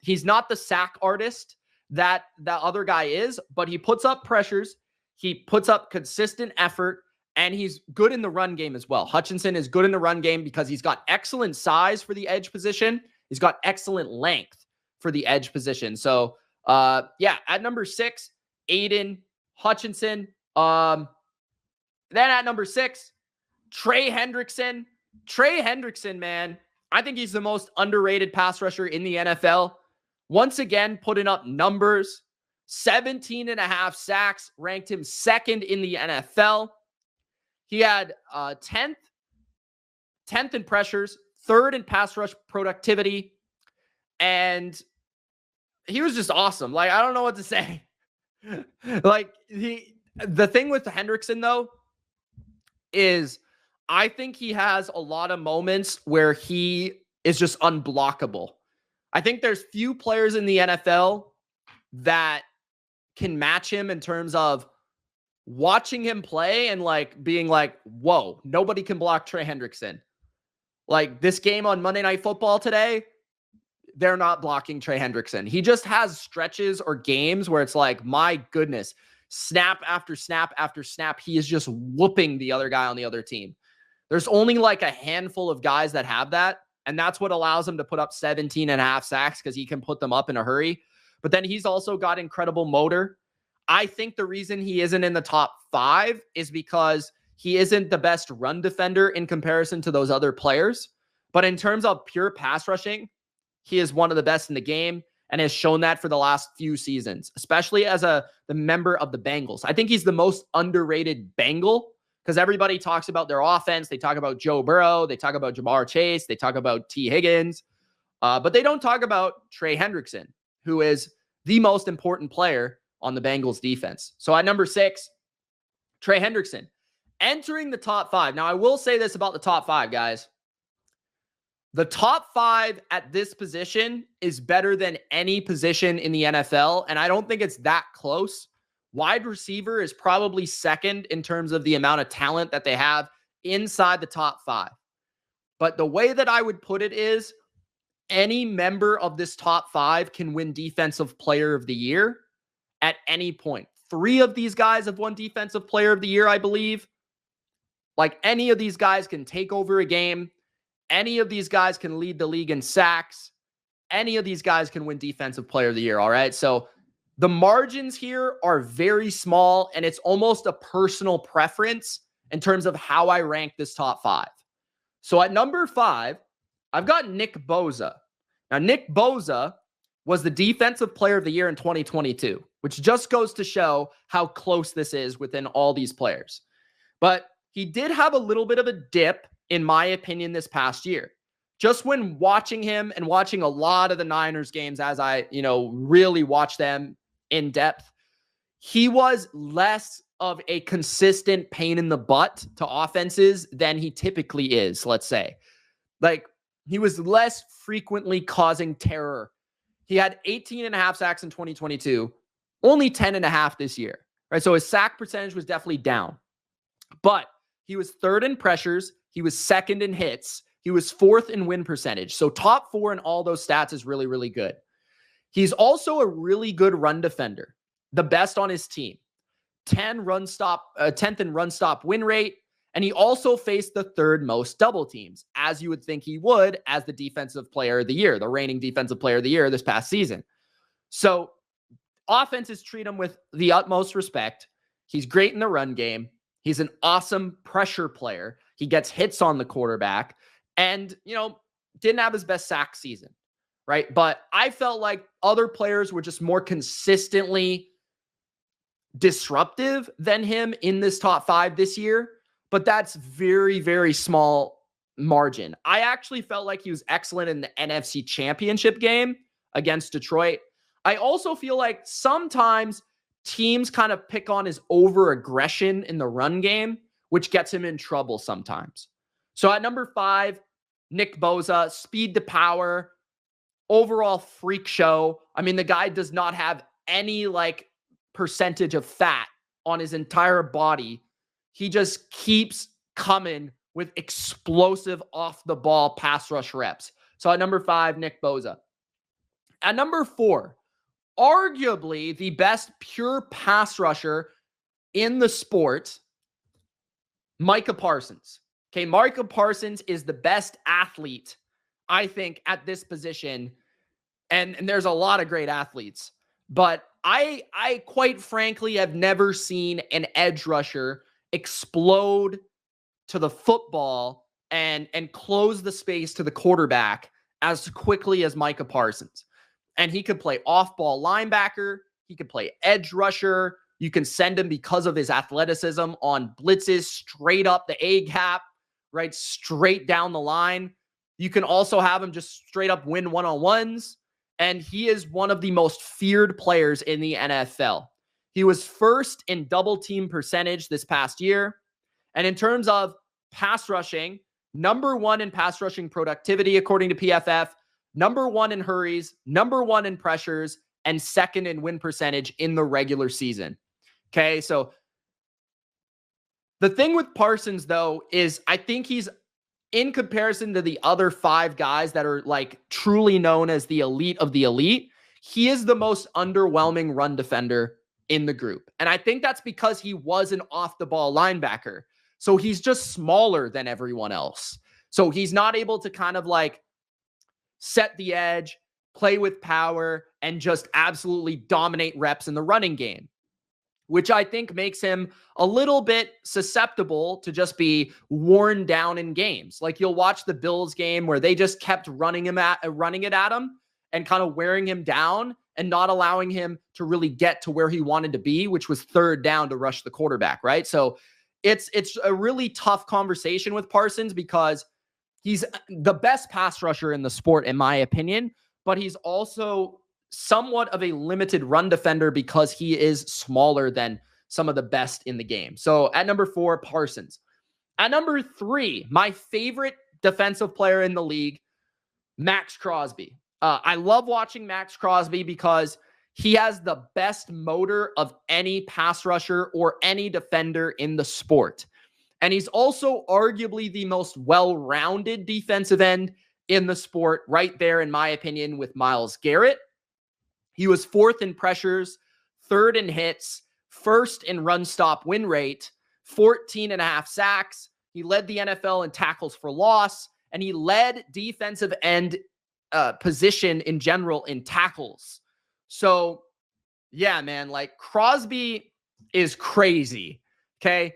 He's not the sack artist that other guy is, but he puts up pressures, he puts up consistent effort, and he's good in the run game as well. Hutchinson is good in the run game because he's got excellent size for the edge position. He's got excellent length for the edge position. So, at number 6, Aidan Hutchinson. Then at number 6, Trey Hendrickson. Trey Hendrickson, man, I think he's the most underrated pass rusher in the NFL. Once again, putting up numbers. 17.5 sacks, ranked him 2nd in the NFL. He had 10th in pressures, 3rd in pass rush productivity, and he was just awesome. Like, I don't know what to say. Like, the thing with Hendrickson, though, is I think he has a lot of moments where he is just unblockable. I think there's few players in the NFL that can match him in terms of watching him play and like being like, whoa, nobody can block Trey Hendrickson. Like this game on Monday Night Football today, they're not blocking Trey Hendrickson. He just has stretches or games where it's like, my goodness, snap after snap after snap, he is just whooping the other guy on the other team. There's only like a handful of guys that have that. And that's what allows him to put up 17.5 sacks because he can put them up in a hurry. But then he's also got incredible motor. I think the reason he isn't in the top 5 is because he isn't the best run defender in comparison to those other players. But in terms of pure pass rushing, he is one of the best in the game and has shown that for the last few seasons, especially as the member of the Bengals. I think he's the most underrated Bengal because everybody talks about their offense. They talk about Joe Burrow. They talk about Jamar Chase. They talk about T. Higgins. But they don't talk about Trey Hendrickson. who is the most important player on the Bengals defense. So at number 6, Trey Hendrickson entering the top 5. Now, I will say this about the top 5, guys. The top 5 at this position is better than any position in the NFL, and I don't think it's that close. Wide receiver is probably second in terms of the amount of talent that they have inside the top 5. But the way that I would put it is any member of this top 5 can win Defensive Player of the Year at any point. 3 of these guys have won Defensive Player of the Year, I believe. Like, any of these guys can take over a game. Any of these guys can lead the league in sacks. Any of these guys can win Defensive Player of the Year, all right? So the margins here are very small, and it's almost a personal preference in terms of how I rank this top 5. So at number 5, I've got Nick Bosa. Now, Nick Bosa was the Defensive Player of the Year in 2022, which just goes to show how close this is within all these players. But he did have a little bit of a dip, in my opinion, this past year. Just when watching him and watching a lot of the Niners games as I, really watch them in depth, he was less of a consistent pain in the butt to offenses than he typically is, let's say. Like, he was less frequently causing terror. He had 18.5 sacks in 2022, only 10.5 this year, right? So his sack percentage was definitely down. But he was 3rd in pressures. He was 2nd in hits. He was 4th in win percentage. So top 4 in all those stats is really, really good. He's also a really good run defender, the best on his team. 10th in run stop win rate. And he also faced the 3rd most double teams, as you would think he would as the Defensive Player of the Year, the reigning Defensive Player of the Year this past season. So offenses treat him with the utmost respect. He's great in the run game. He's an awesome pressure player. He gets hits on the quarterback and, didn't have his best sack season, right? But I felt like other players were just more consistently disruptive than him in this top 5 this year. But that's very, very small margin. I actually felt like he was excellent in the NFC Championship game against Detroit. I also feel like sometimes teams kind of pick on his over-aggression in the run game, which gets him in trouble sometimes. So at number 5, Nick Bosa, speed to power, overall freak show. I mean, the guy does not have any percentage of fat on his entire body. He just keeps coming with explosive off-the-ball pass rush reps. So at number 5, Nick Bosa. At number 4, arguably the best pure pass rusher in the sport, Micah Parsons. Okay, Micah Parsons is the best athlete, I think, at this position. And there's a lot of great athletes. But I quite frankly have never seen an edge rusher explode to the football and close the space to the quarterback as quickly as Micah Parsons. And he could play off-ball linebacker. He could play edge rusher. You can send him because of his athleticism on blitzes straight up the A gap, right? Straight down the line. You can also have him just straight up win one-on-ones. And he is one of the most feared players in the NFL. He was 1st in double team percentage this past year. And in terms of pass rushing, number 1 in pass rushing productivity, according to PFF, number 1 in hurries, number 1 in pressures, and 2nd in win percentage in the regular season. Okay, so the thing with Parsons, though, is I think he's, in comparison to the other 5 guys that are truly known as the elite of the elite, he is the most underwhelming run defender in the group. And I think that's because he was an off-the-ball linebacker. So he's just smaller than everyone else. So he's not able to kind of set the edge, play with power, and just absolutely dominate reps in the running game, which I think makes him a little bit susceptible to just be worn down in games. Like, you'll watch the Bills game where they just kept running it at him and kind of wearing him down and not allowing him to really get to where he wanted to be, which was 3rd down to rush the quarterback, right? So it's a really tough conversation with Parsons because he's the best pass rusher in the sport, in my opinion, but he's also somewhat of a limited run defender because he is smaller than some of the best in the game. So at number 4, Parsons. At number 3, my favorite defensive player in the league, Maxx Crosby. I love watching Maxx Crosby because he has the best motor of any pass rusher or any defender in the sport. And he's also arguably the most well-rounded defensive end in the sport, right there, in my opinion, with Myles Garrett. He was 4th in pressures, 3rd in hits, 1st in run stop win rate, 14.5 sacks. He led the NFL in tackles for loss, and he led defensive end position in general in tackles. So, yeah, man, like Crosby is crazy. Okay.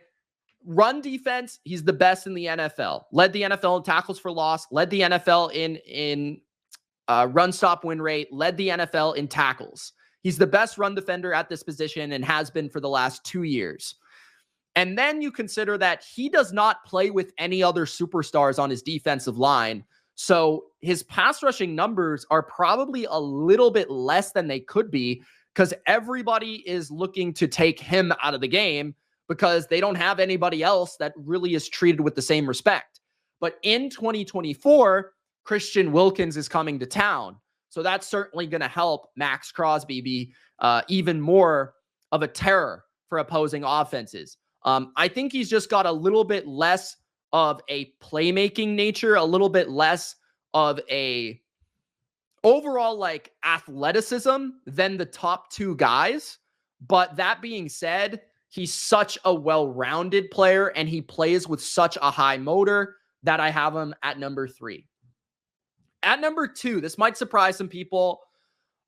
Run defense, he's the best in the NFL. Led the NFL in tackles for loss, led the NFL in run stop win rate, led the NFL in tackles. He's the best run defender at this position and has been for the last 2 years. And then you consider that he does not play with any other superstars on his defensive line. So his pass rushing numbers are probably a little bit less than they could be because everybody is looking to take him out of the game because they don't have anybody else that really is treated with the same respect. But in 2024, Christian Wilkins is coming to town. So that's certainly going to help Maxx Crosby be even more of a terror for opposing offenses. I think he's just got a little bit less of a playmaking nature, a little bit less of a overall like athleticism than the top 2 guys. But that being said, he's such a well-rounded player and he plays with such a high motor that I have him at number 3. At number 2, this might surprise some people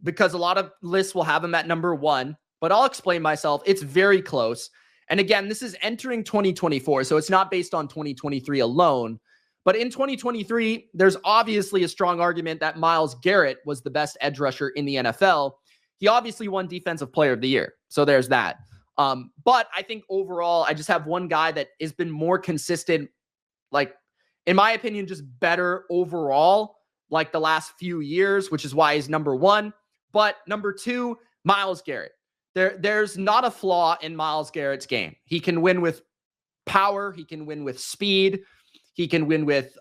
because a lot of lists will have him at number 1, but I'll explain myself. It's very close. And again, this is entering 2024, so it's not based on 2023 alone. But in 2023, there's obviously a strong argument that Myles Garrett was the best edge rusher in the NFL. He obviously won Defensive Player of the Year, so there's that. But I think overall, I just have one guy that has been more consistent, like, in my opinion, just better overall, like the last few years, which is why he's number 1. But number 2, Myles Garrett. There's not a flaw in Myles Garrett's game. He can win with power. He can win with speed. He can win with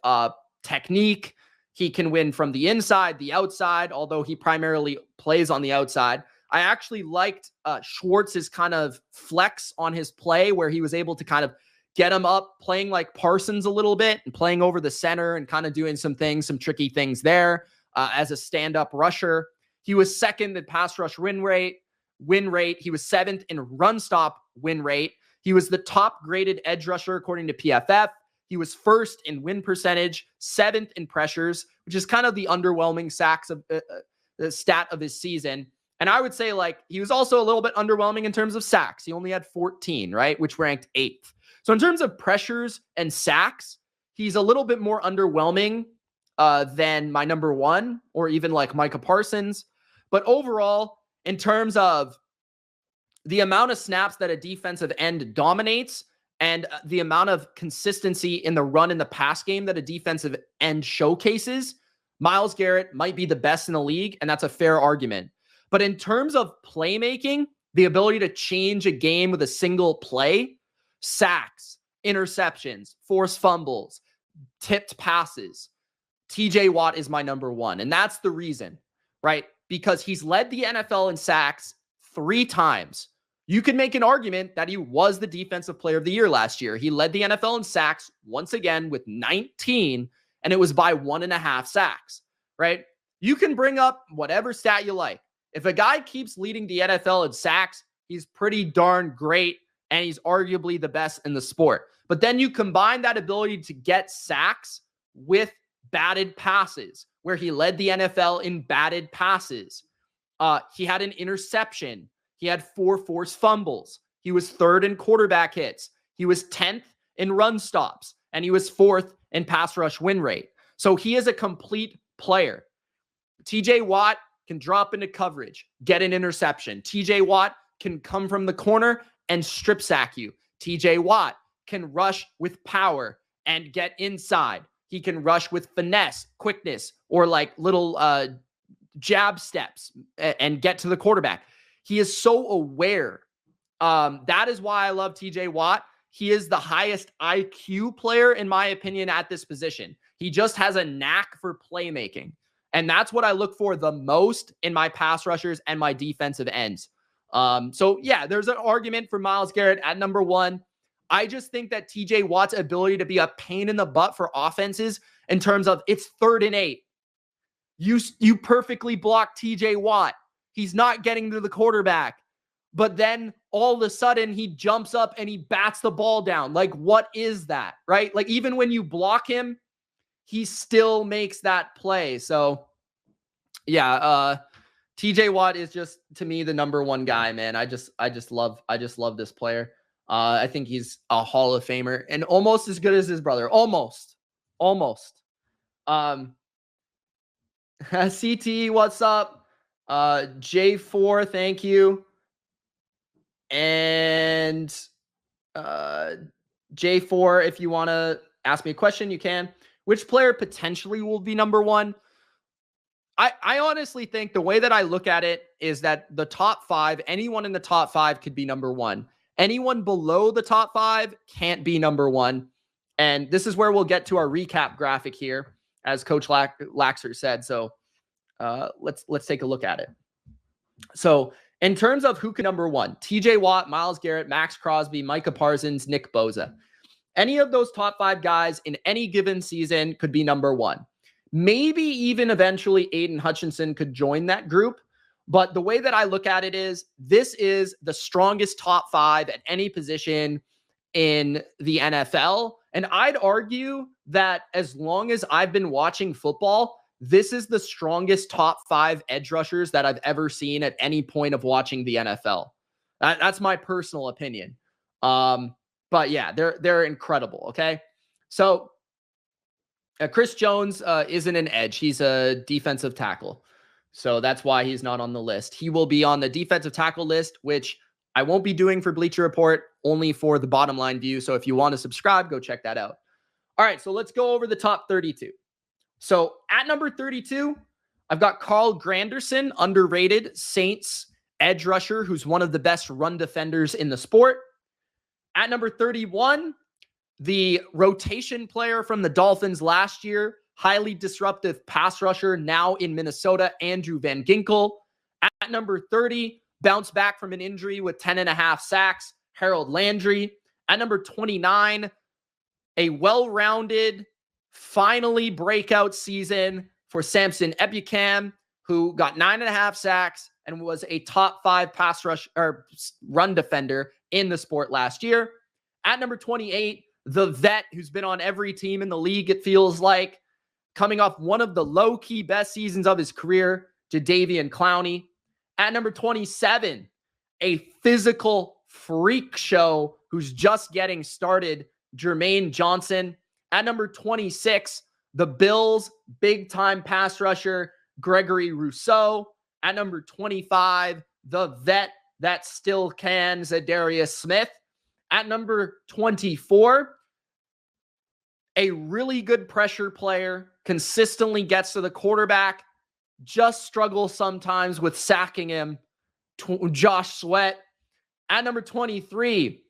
technique. He can win from the inside, the outside, although he primarily plays on the outside. I actually liked Schwartz's kind of flex on his play where he was able to kind of get him up playing like Parsons a little bit and playing over the center and kind of doing some things, some tricky things there as a stand-up rusher. He was 2nd in pass rush win rate. He was 7th in run stop win rate. He was the top graded edge rusher according to PFF. He was 1st in win percentage, 7th in pressures, which is kind of the underwhelming sacks of the stat of his season. And I would say like he was also a little bit underwhelming in terms of sacks. He only had 14, right? Which ranked 8th. So in terms of pressures and sacks, he's a little bit more underwhelming than my number 1 or even like Micah Parsons. But overall, in terms of the amount of snaps that a defensive end dominates and the amount of consistency in the run and the pass game that a defensive end showcases, Myles Garrett might be the best in the league, and that's a fair argument. But in terms of playmaking, the ability to change a game with a single play, sacks, interceptions, forced fumbles, tipped passes, TJ Watt is my number 1. And that's the reason, right? Because he's led the NFL in sacks 3 times. You could make an argument that he was the Defensive Player of the Year last year. He led the NFL in sacks once again with 19, and it was by 1.5 sacks, right? You can bring up whatever stat you like. If a guy keeps leading the NFL in sacks, he's pretty darn great, and he's arguably the best in the sport. But then you combine that ability to get sacks with batted passes, where he led the NFL in batted passes. He had an interception. He had 4 forced fumbles. He was 3rd in quarterback hits. He was 10th in run stops, and he was 4th in pass rush win rate. So he is a complete player. TJ Watt can drop into coverage, get an interception. TJ Watt can come from the corner and strip sack you. TJ Watt can rush with power and get inside. He can rush with finesse, quickness, or like little jab steps and get to the quarterback. He is so aware. That is why I love TJ Watt. He is the highest IQ player, in my opinion, at this position. He just has a knack for playmaking. And that's what I look for the most in my pass rushers and my defensive ends. So yeah, there's an argument for Myles Garrett at number 1. I just think that TJ Watt's ability to be a pain in the butt for offenses in terms of it's 3rd and 8. You perfectly block TJ Watt. He's not getting to the quarterback. But then all of a sudden he jumps up and he bats the ball down. Like, what is that, right? Like, even when you block him, he still makes that play. So yeah, TJ Watt is just, to me, the number 1 guy, man. I just love this player. I think he's a Hall of Famer and almost as good as his brother. Almost. CT, what's up? J4, thank you. And J4, if you want to ask me a question, you can. Which player potentially will be number 1? I honestly think the way that I look at it is that the top 5, anyone in the top 5 could be number 1. Anyone below the top 5 can't be number 1. And this is where we'll get to our recap graphic here, as Coach Laxer said. So let's take a look at it. So in terms of who could number 1, TJ Watt, Myles Garrett, Maxx Crosby, Micah Parsons, Nick Bosa. Any of those top 5 guys in any given season could be number 1. Maybe even eventually Aidan Hutchinson could join that group. But the way that I look at it is, this is the strongest top 5 at any position in the NFL. And I'd argue that as long as I've been watching football, this is the strongest top 5 edge rushers that I've ever seen at any point of watching the NFL. That's my personal opinion. But yeah, they're incredible. Okay. So Chris Jones isn't an edge. He's a defensive tackle. So that's why he's not on the list. He will be on the defensive tackle list, which I won't be doing for Bleacher Report, only for the Bottom Line View. So if you want to subscribe, go check that out. All right, so let's go over the top 32. So at number 32, I've got Carl Granderson, underrated Saints edge rusher, who's one of the best run defenders in the sport. At number 31, the rotation player from the Dolphins last year, highly disruptive pass rusher, now in Minnesota, Andrew Van Ginkel. At number 30, bounced back from an injury with 10.5 sacks, Harold Landry. At number 29, a well-rounded, finally breakout season for Samson Ebukam, who got 9.5 sacks and was a top 5 pass rush or run defender in the sport last year. At number 28, the vet who's been on every team in the league, it feels like, coming off one of the low-key best seasons of his career, Jadeveon Clowney. At number 27, a physical freak show who's just getting started, Jermaine Johnson. At number 26, the Bills' big-time pass rusher, Gregory Rousseau. At number 25, the vet that still can, Zadarius Smith. At number 24, a really good pressure player, consistently gets to the quarterback, just struggles sometimes with sacking him, Josh Sweat. At number 23,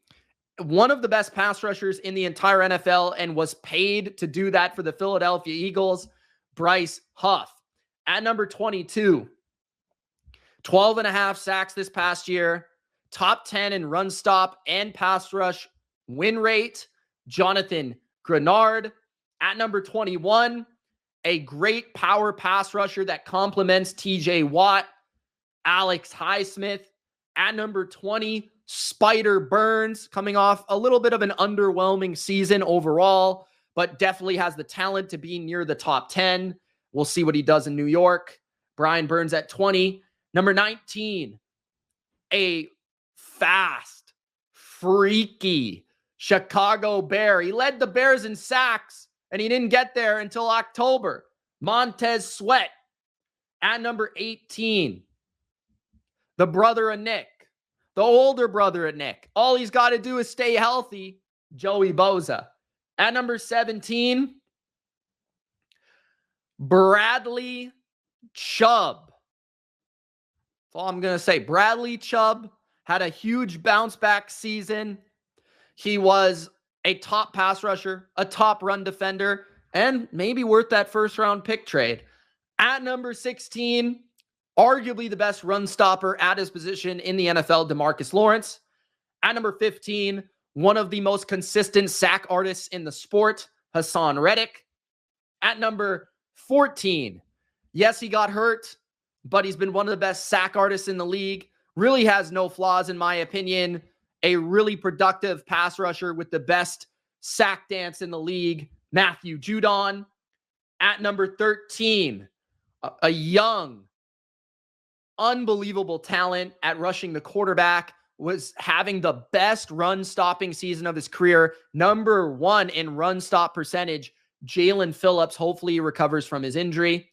one of the best pass rushers in the entire NFL and was paid to do that for the Philadelphia Eagles, Bryce Huff. At number 22, 12.5 sacks this past year, top 10 in run stop and pass rush win rate, Jonathan Greenard. At number 21, a great power pass rusher that complements TJ Watt, Alex Highsmith. At number 20, Spider Burns, coming off a little bit of an underwhelming season overall, but definitely has the talent to be near the top 10. We'll see what he does in New York. Brian Burns at 20. Number 19, a fast, freaky Chicago Bear. He led the Bears in sacks, and he didn't get there until October. Montez Sweat. At number 18, the brother of Nick, the older brother of Nick. All he's got to do is stay healthy, Joey Bosa. At number 17, Bradley Chubb. all I'm going to say. Bradley Chubb had a huge bounce back season. He was a top pass rusher, a top run defender, and maybe worth that first round pick trade. At number 16, arguably the best run stopper at his position in the NFL, Demarcus Lawerence. At number 15, one of the most consistent sack artists in the sport, Haason Reddick. At number 14, yes, he got hurt, but he's been one of the best sack artists in the league. Really has no flaws, in my opinion. A really productive pass rusher with the best sack dance in the league, Matthew Judon. At number 13, a young, unbelievable talent at rushing the quarterback, was having the best run-stopping season of his career. Number 1 in run-stop percentage, Jaelen Phillips. Hopefully he recovers from his injury.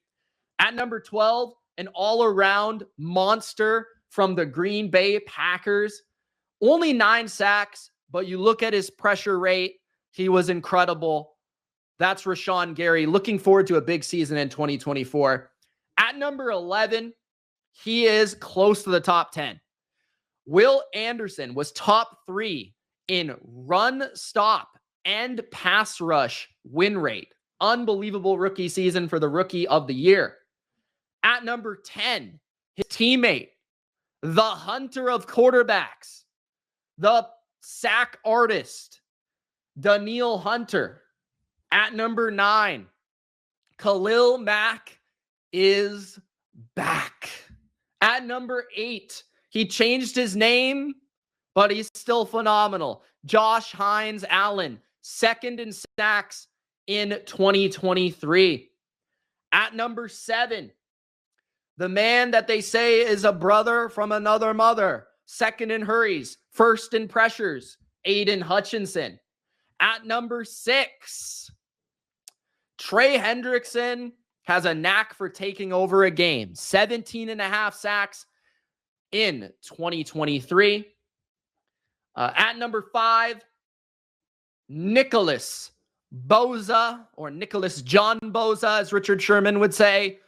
At number 12, an all-around monster from the Green Bay Packers. Only 9 sacks, but you look at his pressure rate, he was incredible. That's Rashan Gary. Looking forward to a big season in 2024. At number 11, he is close to the top 10. Will Anderson was top 3 in run stop and pass rush win rate. Unbelievable rookie season for the rookie of the year. At number 10, his teammate, the hunter of quarterbacks, the sack artist, Danielle Hunter. At number 9, Khalil Mack is back. At number 8, he changed his name, but he's still phenomenal. Josh Hines-Allen, second in sacks in 2023. At number 7, the man that they say is a brother from another mother, second in hurries, first in pressures, Aidan Hutchinson. At number 6, Trey Hendrickson has a knack for taking over a game. 17.5 sacks in 2023. At number 5, Nicholas Bosa, or Nicholas John Bosa, as Richard Sherman would say.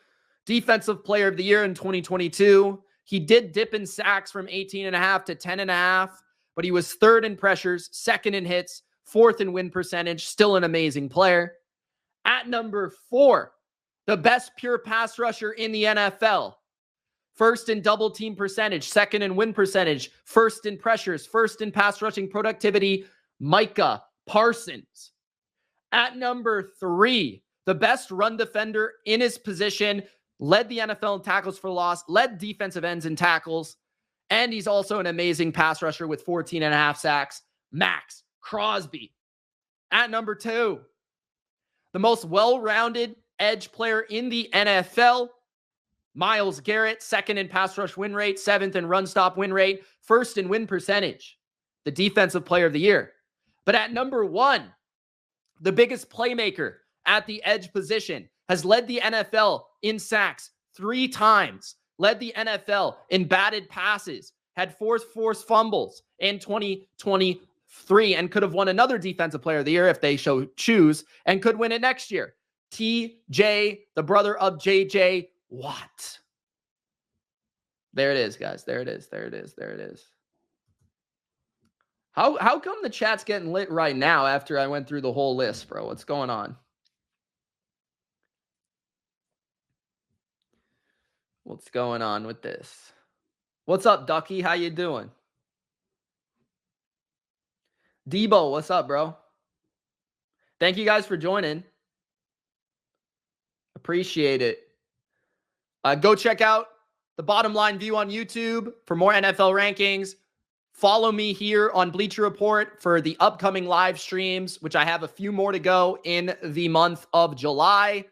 Defensive Player of the Year in 2022. He did dip in sacks from 18.5 to 10.5, but he was 3rd in pressures, 2nd in hits, 4th in win percentage. Still an amazing player. At number 4, the best pure pass rusher in the NFL. 1st in double team percentage, 2nd in win percentage, 1st in pressures, 1st in pass rushing productivity, Micah Parsons. At number 3, the best run defender in his position, led the NFL in tackles for loss, led defensive ends in tackles, and he's also an amazing pass rusher with 14.5 sacks, Maxx Crosby. At number 2, the most well-rounded edge player in the NFL, Myles Garrett, 2nd in pass rush win rate, 7th in run stop win rate, 1st in win percentage, the Defensive Player of the Year. But at number 1, the biggest playmaker at the edge position, has led the NFL in sacks 3 times, led the NFL in batted passes, had 4 forced fumbles in 2023, and could have won another Defensive Player of the Year if they choose, and could win it next year. TJ, the brother of JJ Watt. There it is, guys. There it is. There it is. There it is. How come the chat's getting lit right now after I went through the whole list, bro? What's going on? What's going on with this? What's up, Ducky? How you doing? Debo, what's up, bro? Thank you guys for joining. Appreciate it. Go check out the Bottom Line View on YouTube for more NFL rankings. Follow me here on Bleacher Report for the upcoming live streams, which I have a few more to go in the month of July.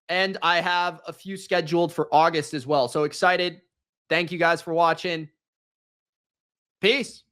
And I have a few scheduled for August as well. So excited. Thank you guys for watching. Peace.